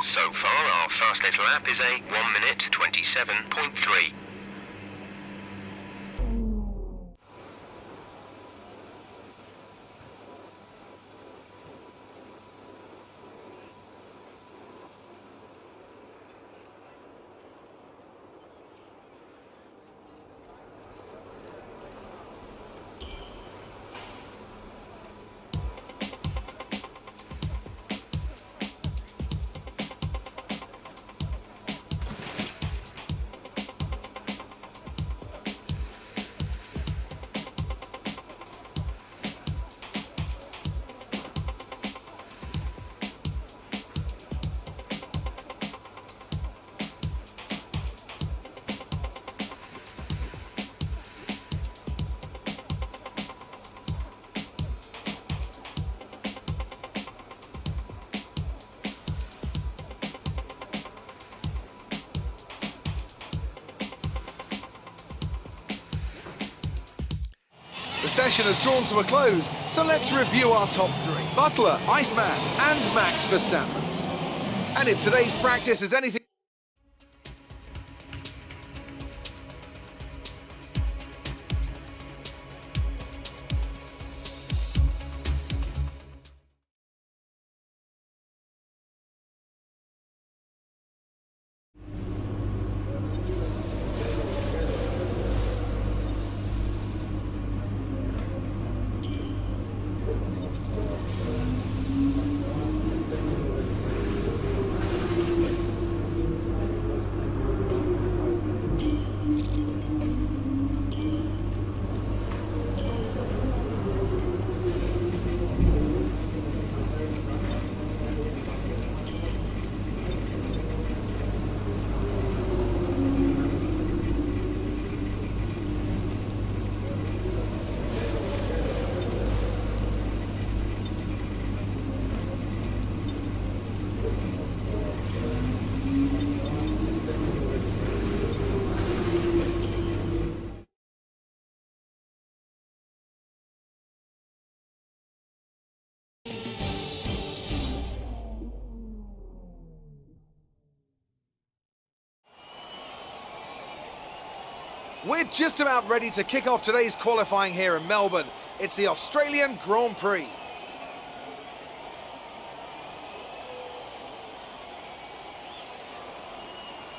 [SPEAKER 3] So far, our fastest lap is a 1 minute 27.3.
[SPEAKER 10] The session has drawn to a close, so let's review our top three. Butler, Iceman, and Max Verstappen. And if today's practice is anything... We're just about ready to kick off today's qualifying here in Melbourne. It's the Australian Grand Prix.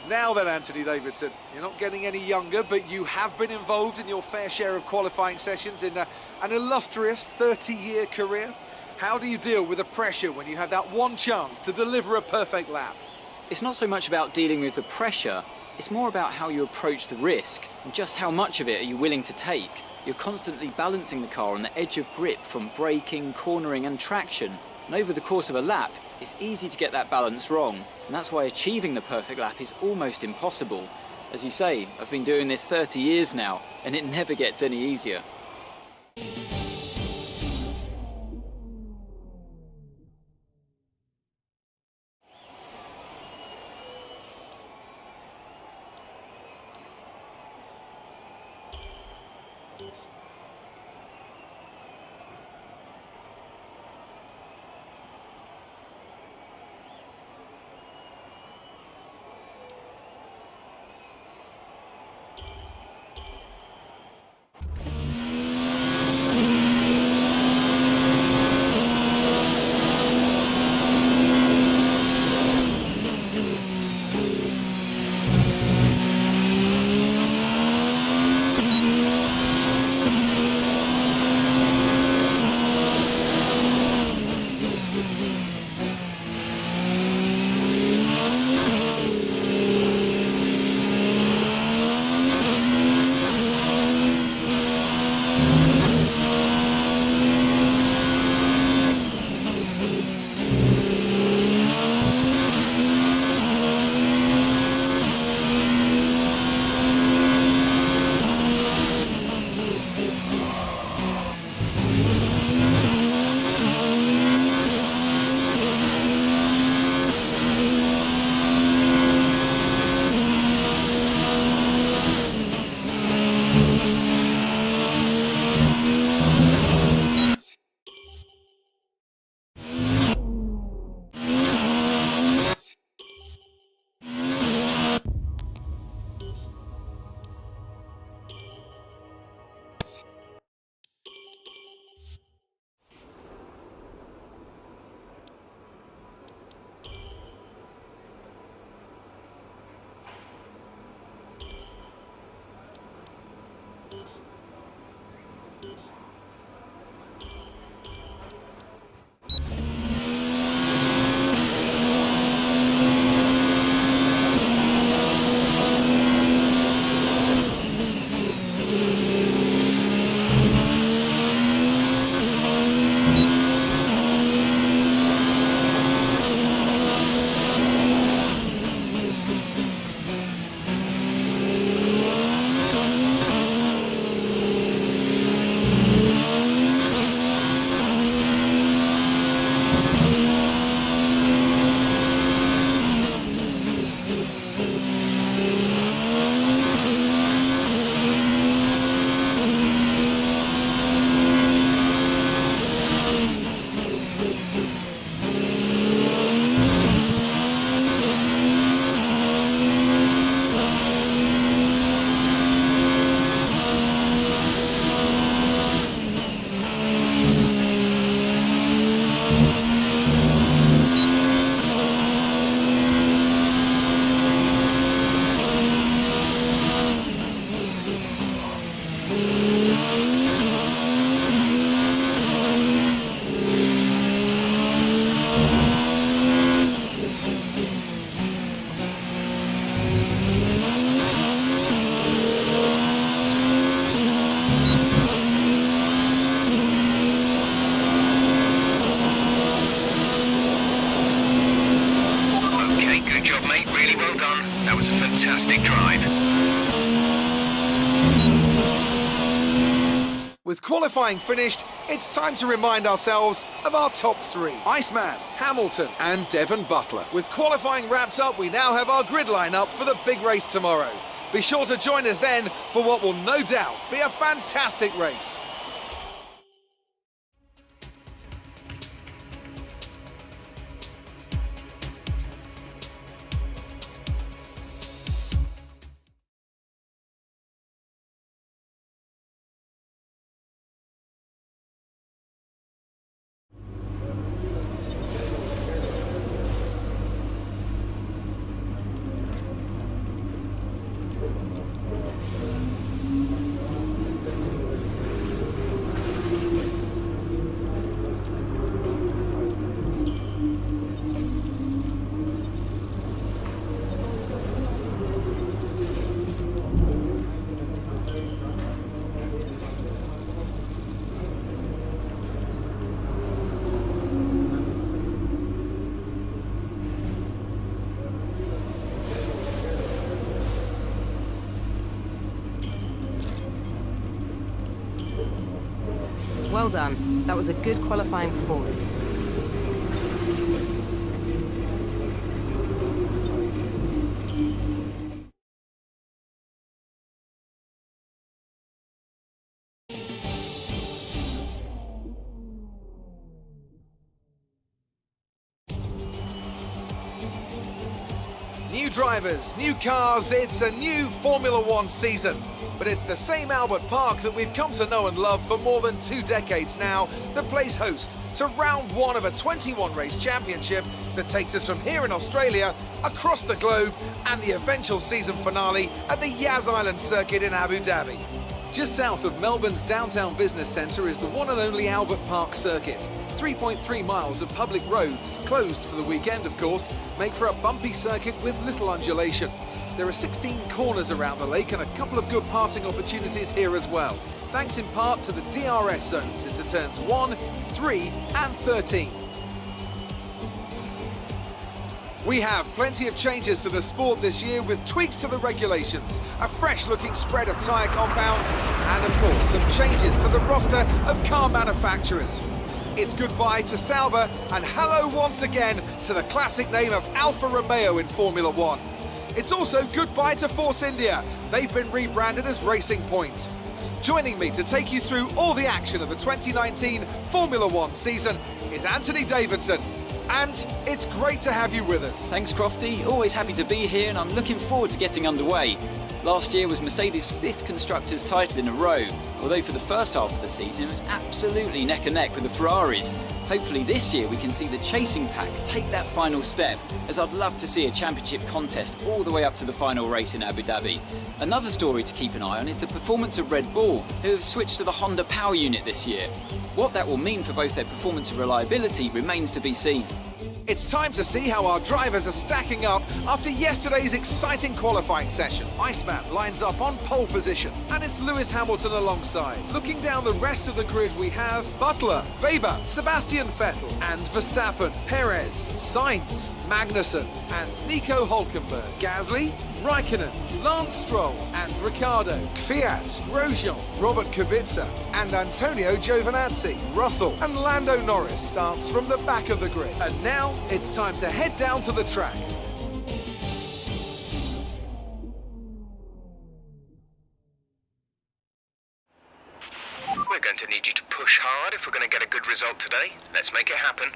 [SPEAKER 10] Now then, Anthony Davidson, you're not getting any younger, but you have been involved in your fair share of qualifying sessions in an illustrious 30-year career. How do you deal with the pressure when you have that one chance to deliver a perfect lap?
[SPEAKER 1] It's not so much about dealing with the pressure, it's more about how you approach the risk and just how much of it are you willing to take. You're constantly balancing the car on the edge of grip from braking, cornering and traction. And over the course of a lap, it's easy to get that balance wrong. And that's why achieving the perfect lap is almost impossible. As you say, I've been doing this 30 years now, and it never gets any easier.
[SPEAKER 10] With qualifying finished, it's time to remind ourselves of our top three. Iceman, Hamilton and Devon Butler. With qualifying wrapped up, we now have our grid line-up for the big race tomorrow. Be sure to join us then for what will no doubt be a fantastic race.
[SPEAKER 11] Well done. That was a good qualifying performance.
[SPEAKER 10] New drivers, new cars, it's a new Formula One season. But it's the same Albert Park that we've come to know and love for more than 2 decades now that plays host to round 1 of a 21-race championship that takes us from here in Australia across the globe and the eventual season finale at the Yas Island circuit in Abu Dhabi. Just south of Melbourne's downtown business centre is the one and only Albert Park circuit. 3.3 miles of public roads, closed for the weekend of course, make for a bumpy circuit with little undulation. There are 16 corners around the lake and a couple of good passing opportunities here as well, thanks in part to the DRS zones into turns 1, 3 and 13. We have plenty of changes to the sport this year with tweaks to the regulations, a fresh-looking spread of tyre compounds, and of course some changes to the roster of car manufacturers. It's goodbye to Sauber and hello once again to the classic name of Alfa Romeo in Formula One. It's also goodbye to Force India. They've been rebranded as Racing Point. Joining me to take you through all the action of the 2019 Formula One season is Anthony Davidson. And it's great to have you with us.
[SPEAKER 1] Thanks, Crofty. Always happy to be here, and I'm looking forward to getting underway. Last year was Mercedes' 5th Constructors' title in a row, although for the first half of the season it was absolutely neck and neck with the Ferraris. Hopefully this year we can see the chasing pack take that final step, as I'd love to see a championship contest all the way up to the final race in Abu Dhabi. Another story to keep an eye on is the performance of Red Bull, who have switched to the Honda Power Unit this year. What that will mean for both their performance and reliability remains to be seen.
[SPEAKER 10] It's time to see how our drivers are stacking up after yesterday's exciting qualifying session. Iceman lines up on pole position, and it's Lewis Hamilton alongside. Looking down the rest of the grid, we have Butler, Weber, Sebastian Vettel, and Verstappen, Perez, Sainz, Magnussen, and Nico Hülkenberg, Gasly, Raikkonen, Lance Stroll, and Ricciardo, Kvyat, Grosjean, Robert Kubica, and Antonio Giovinazzi. Russell and Lando Norris starts from the back of the grid. And now it's time to head down to the track.
[SPEAKER 3] We're going to need you to push hard if we're going to get a good result today. Let's make it happen.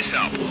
[SPEAKER 3] this up.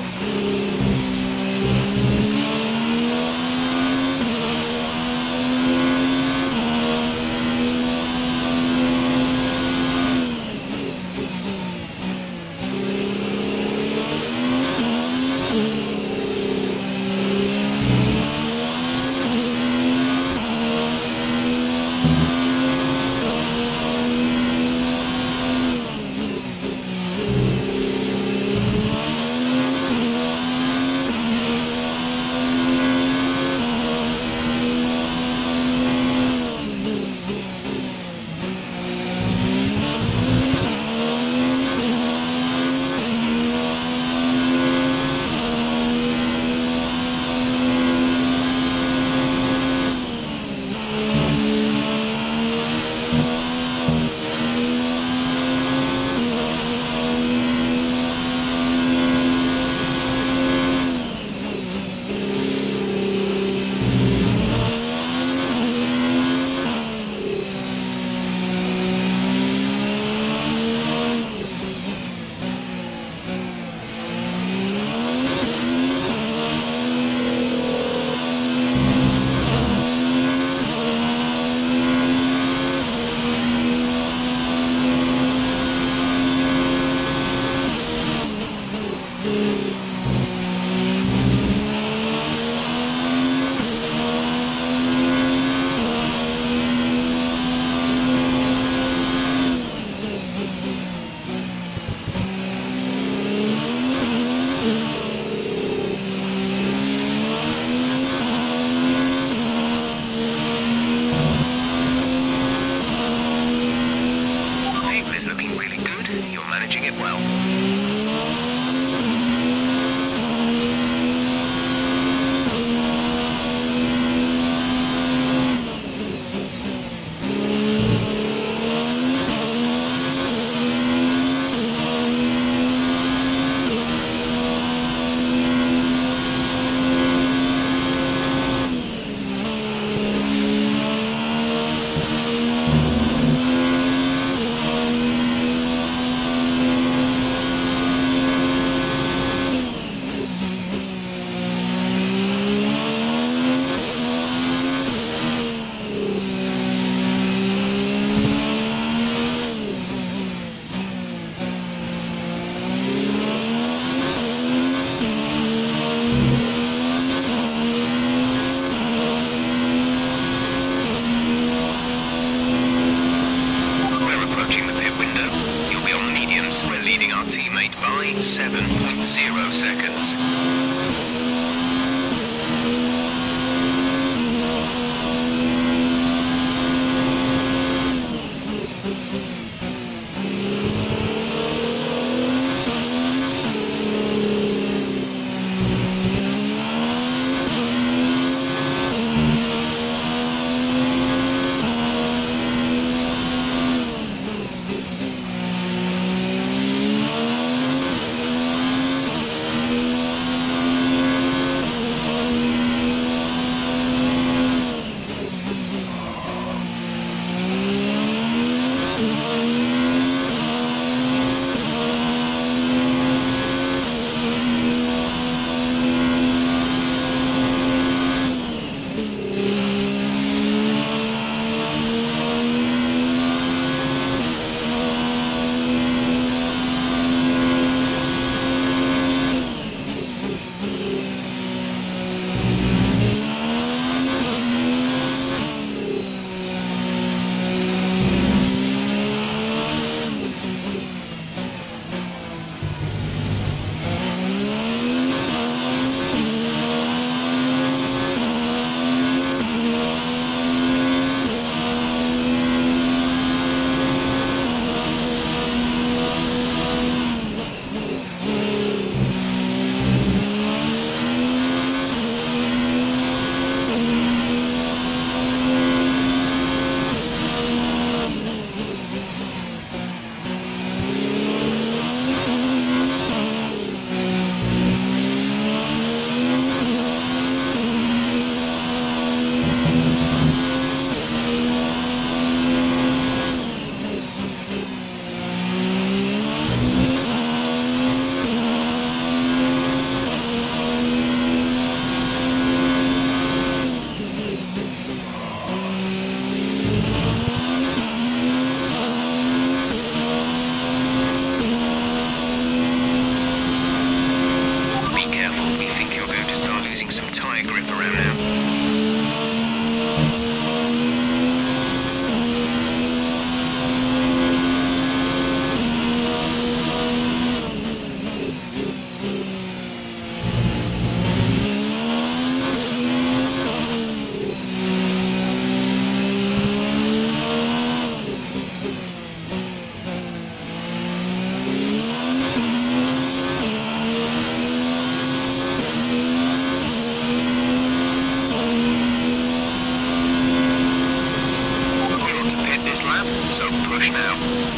[SPEAKER 3] So push now.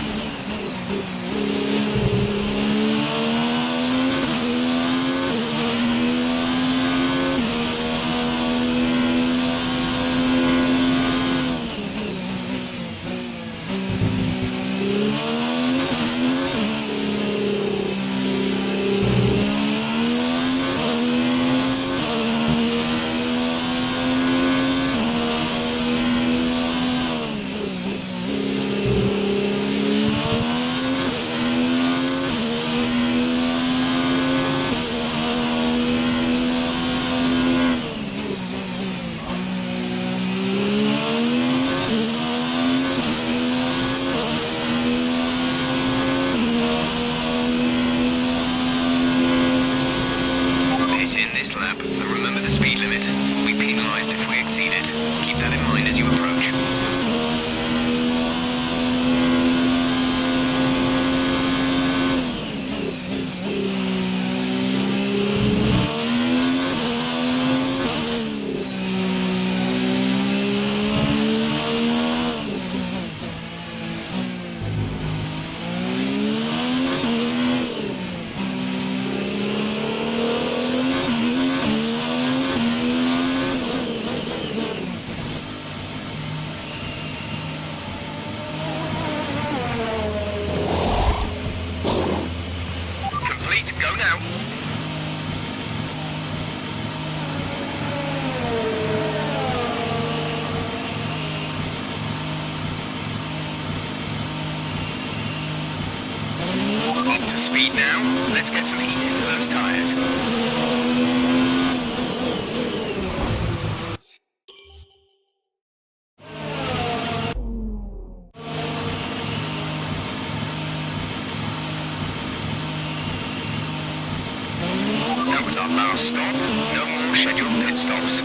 [SPEAKER 3] Go now. Up to speed now. Let's get some heat into those tires. That was our last stop. No more scheduled pit stops.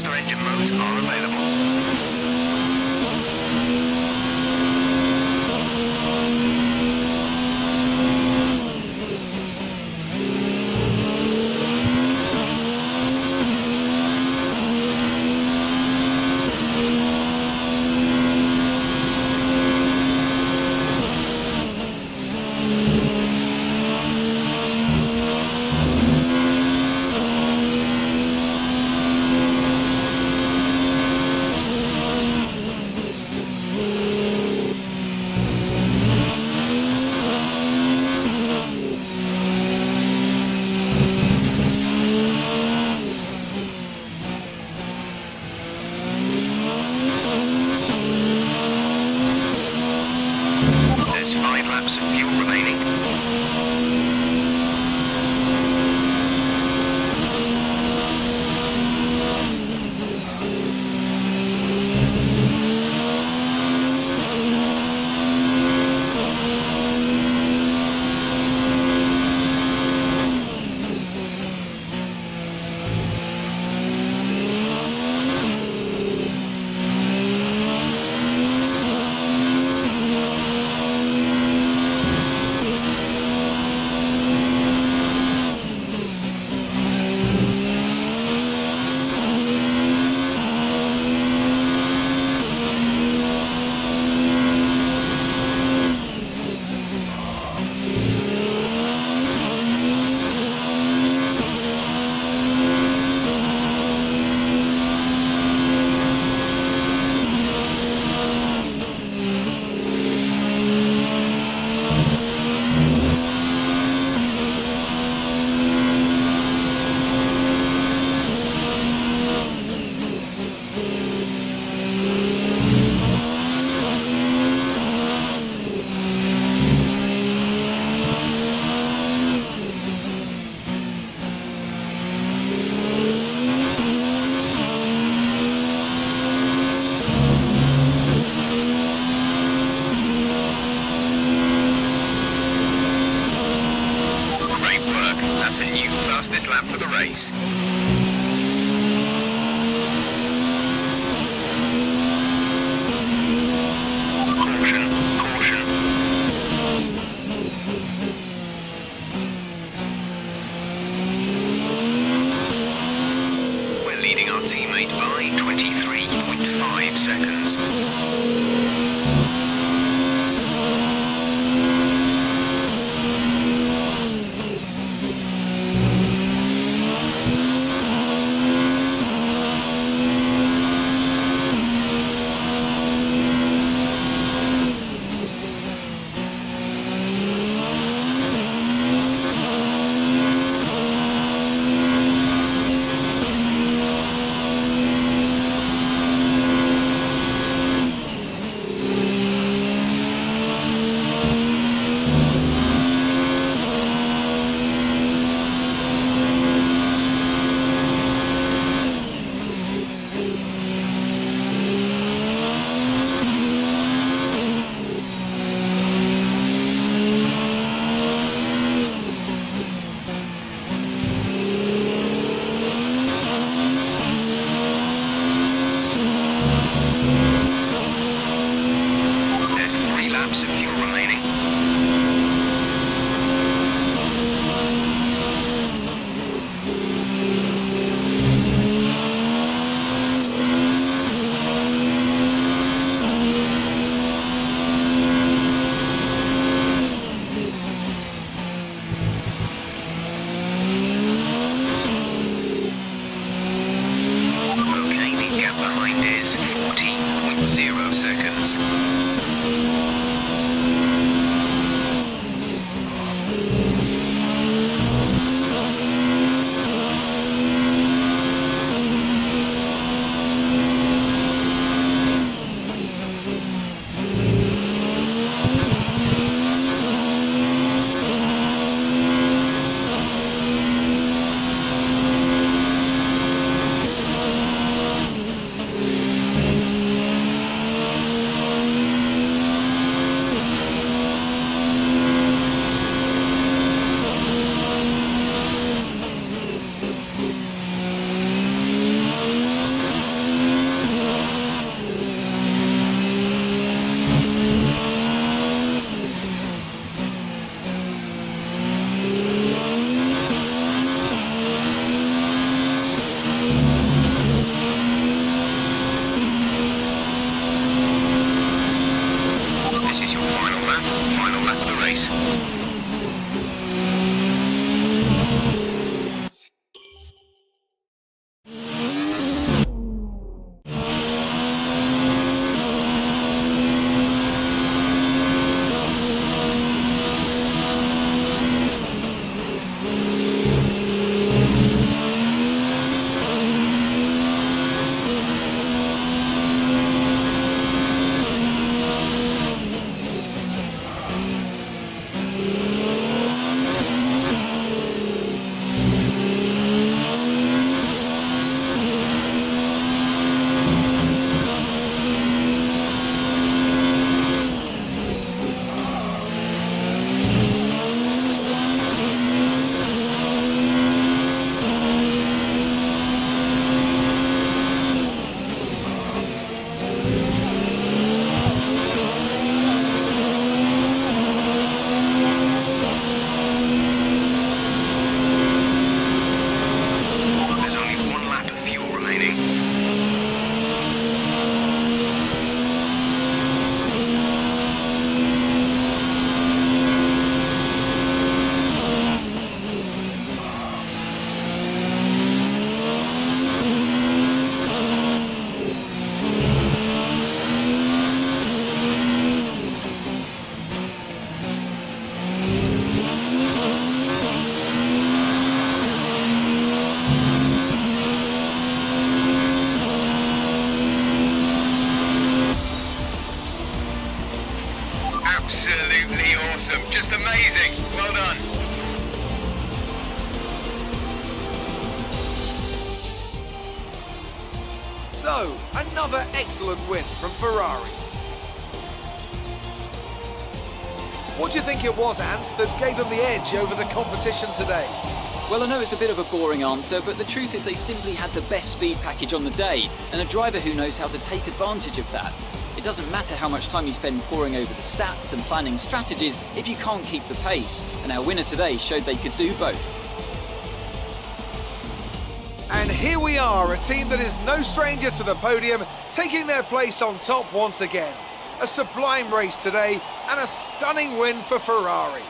[SPEAKER 3] faster engine modes are available. There's 5 laps of fuel remaining. Great work. That's a new fastest lap for the race. Caution, caution. We're leading our teammate by 23.5 seconds. amazing. Well done.
[SPEAKER 10] So, another excellent win from Ferrari. What do you think it was, Ant, that gave them the edge over the competition today?
[SPEAKER 1] Well, I know it's a bit of a boring answer, but the truth is they simply had the best speed package on the day, and a driver who knows how to take advantage of that. It doesn't matter how much time you spend poring over the stats and planning strategies if you can't keep the pace, and our winner today showed they could do both.
[SPEAKER 10] And here we are, a team that is no stranger to the podium, taking their place on top once again. A sublime race today, and a stunning win for Ferrari.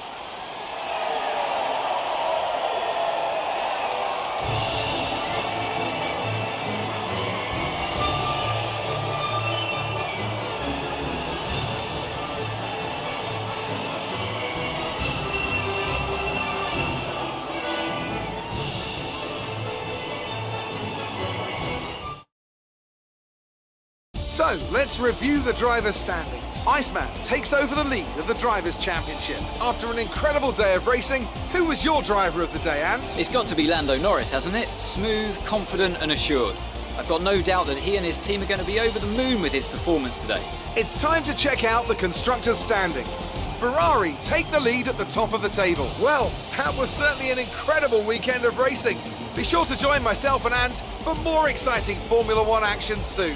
[SPEAKER 10] So, let's review the drivers' standings. Iceman takes over the lead of the Drivers' Championship. After an incredible day of racing, who was your driver of the day, Ant?
[SPEAKER 1] It's got to be Lando Norris, hasn't it? Smooth, confident and assured. I've got no doubt that he and his team are going to be over the moon with his performance today.
[SPEAKER 10] It's time to check out the constructors' standings. Ferrari take the lead at the top of the table. Well, that was certainly an incredible weekend of racing. Be sure to join myself and Ant for more exciting Formula One action soon.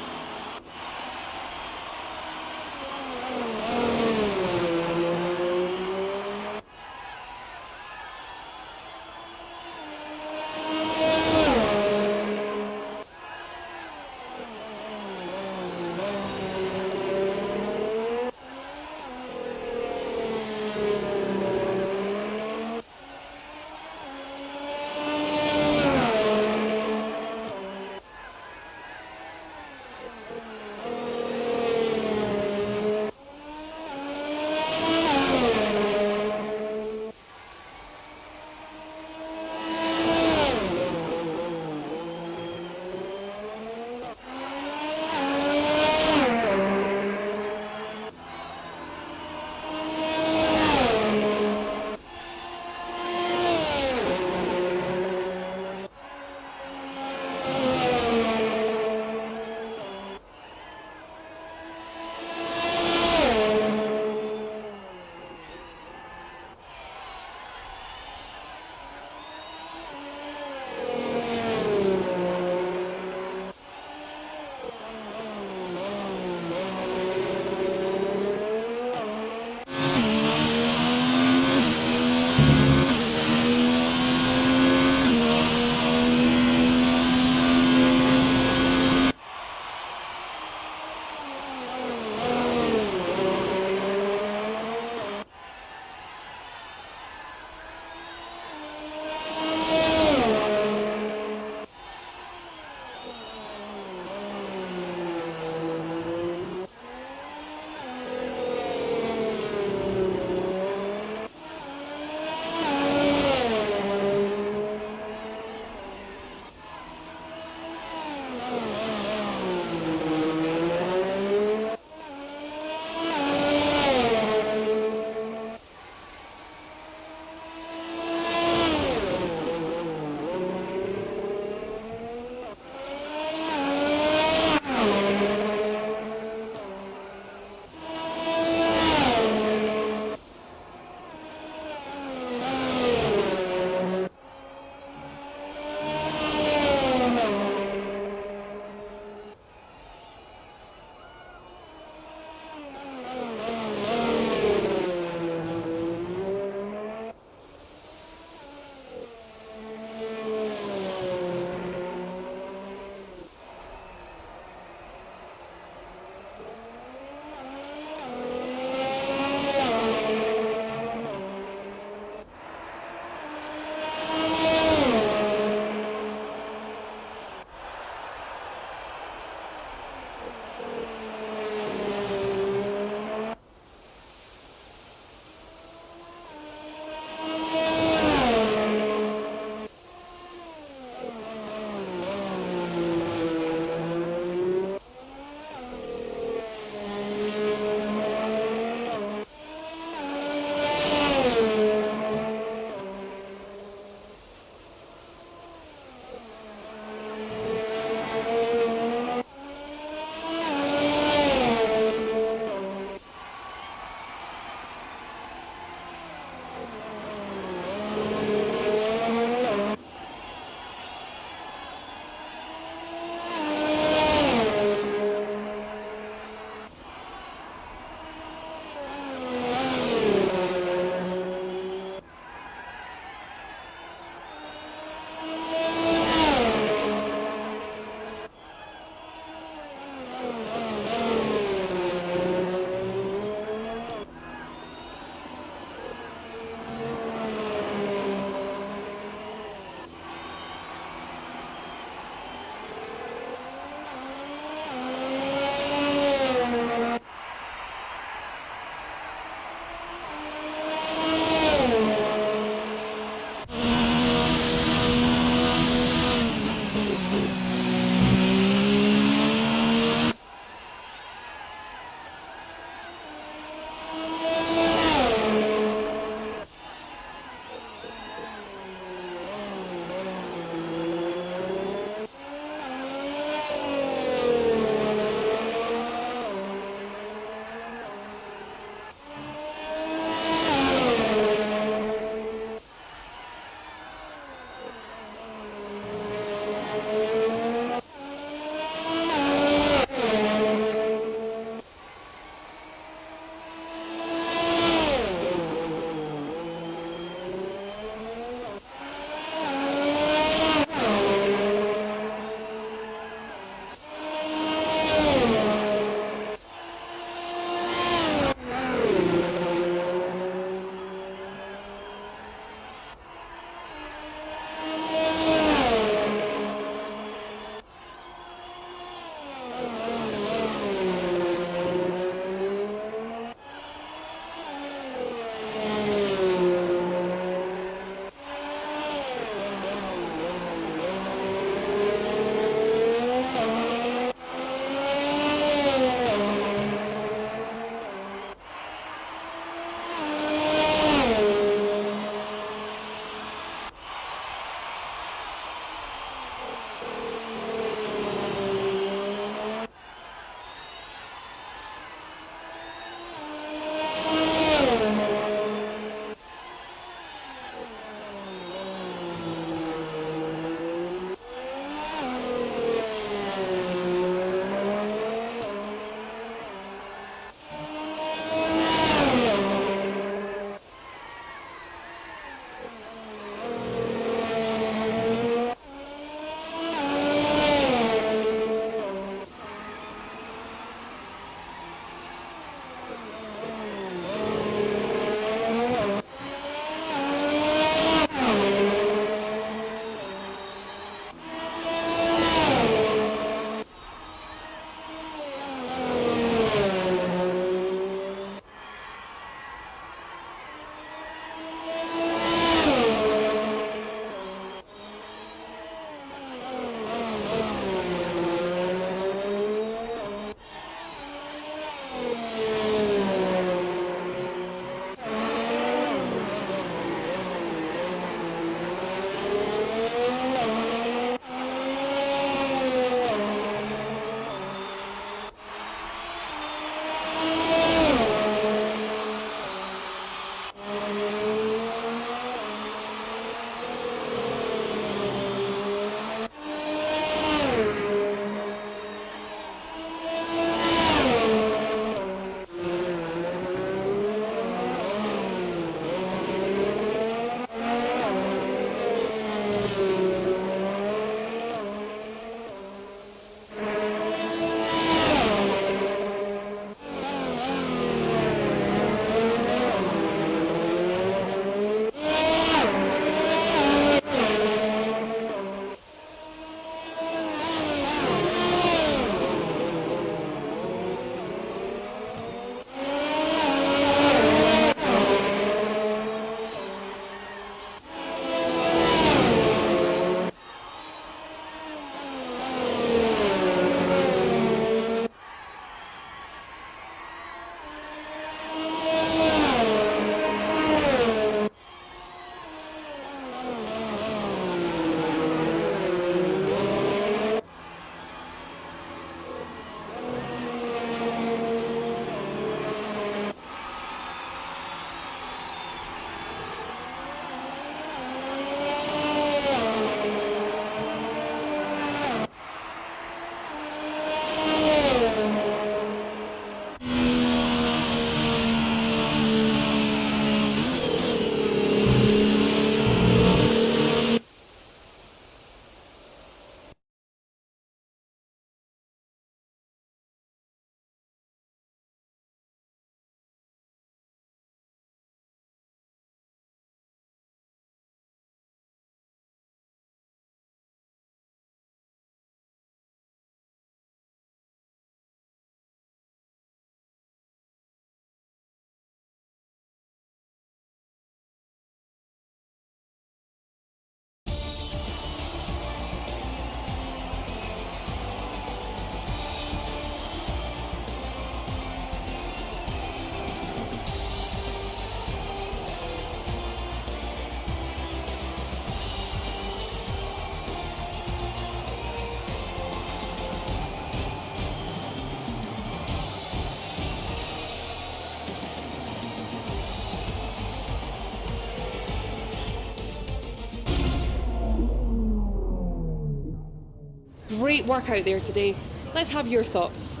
[SPEAKER 6] great work out there today. Let's have your thoughts.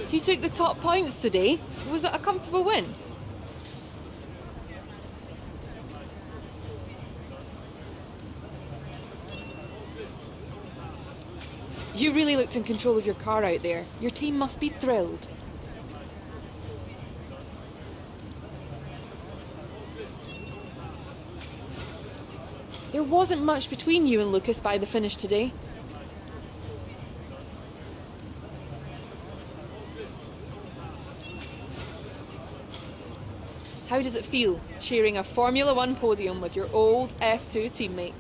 [SPEAKER 6] You took the top points today. Was it a comfortable win? You really looked in control of your car out there. Your team must be thrilled. There wasn't much between you and Lucas by the finish today. How does it feel, sharing a Formula One podium with your old F2 teammate?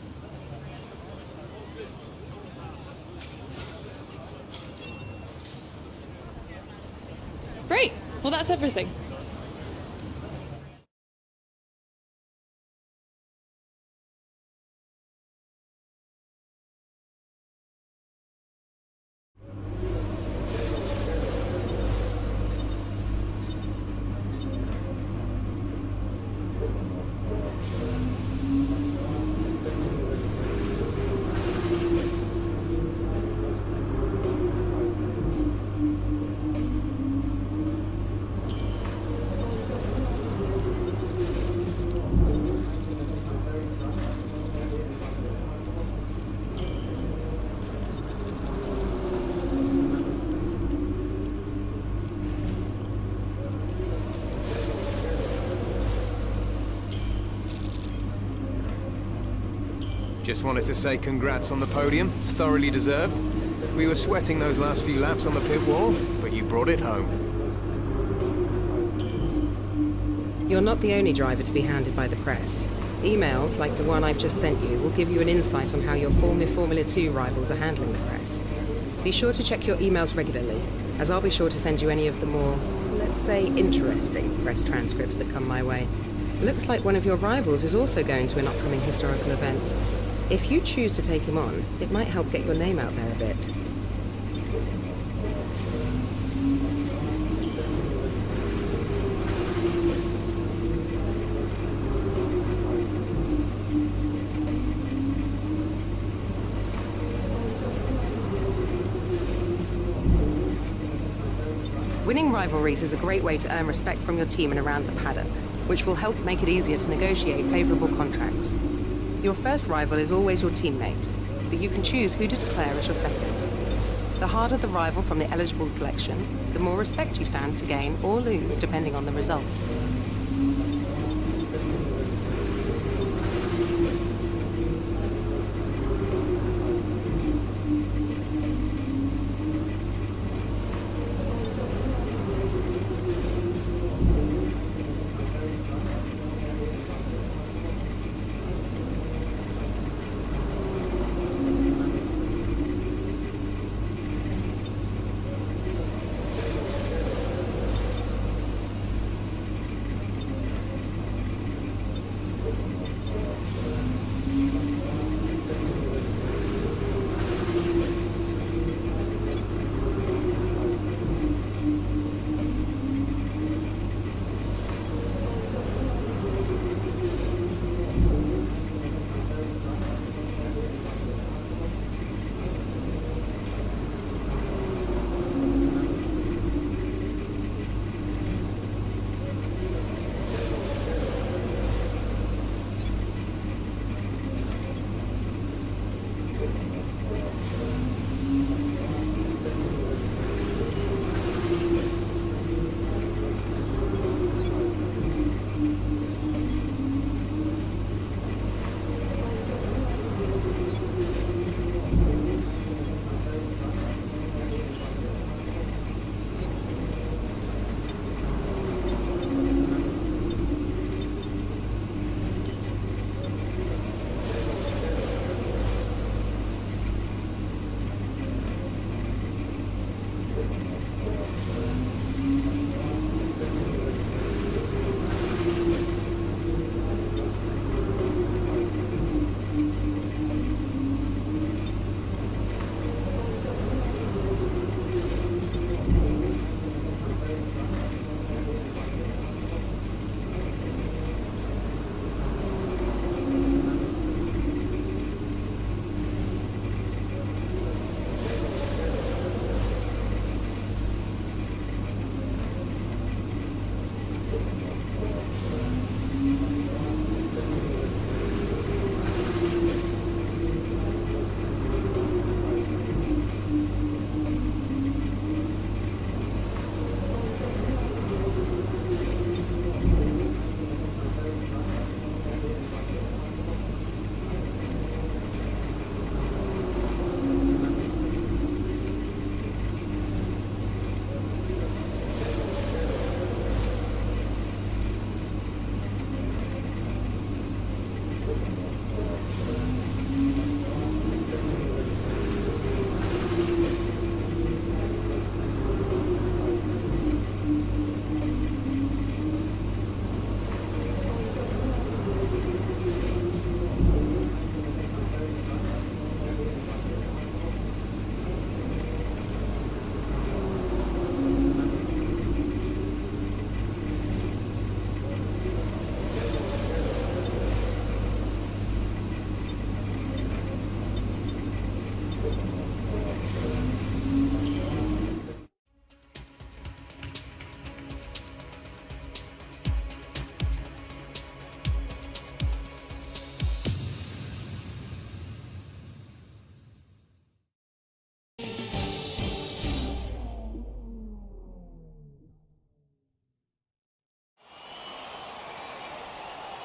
[SPEAKER 6] Great! Well, that's everything.
[SPEAKER 12] Just wanted to say congrats on the podium. It's thoroughly deserved. We were sweating those last few laps on the pit wall, but you brought it home.
[SPEAKER 11] You're not the only driver to be handed by the press. Emails, like the one I've just sent you, will give you an insight on how your former Formula 2 rivals are handling the press. Be sure to check your emails regularly, as I'll be sure to send you any of the more, let's say, interesting press transcripts that come my way. Looks like one of your rivals is also going to an upcoming historical event. If you choose to take him on, it might help get your name out there a bit. Winning rivalries is a great way to earn respect from your team and around the paddock, which will help make it easier to negotiate favourable contracts. Your first rival is always your teammate, but you can choose who to declare as your second. The harder the rival from the eligible selection, the more respect you stand to gain or lose depending on the result.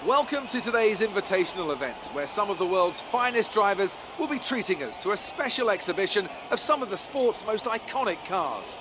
[SPEAKER 10] Welcome to today's invitational event, where some of the world's finest drivers will be treating us to a special exhibition of some of the sport's most iconic cars.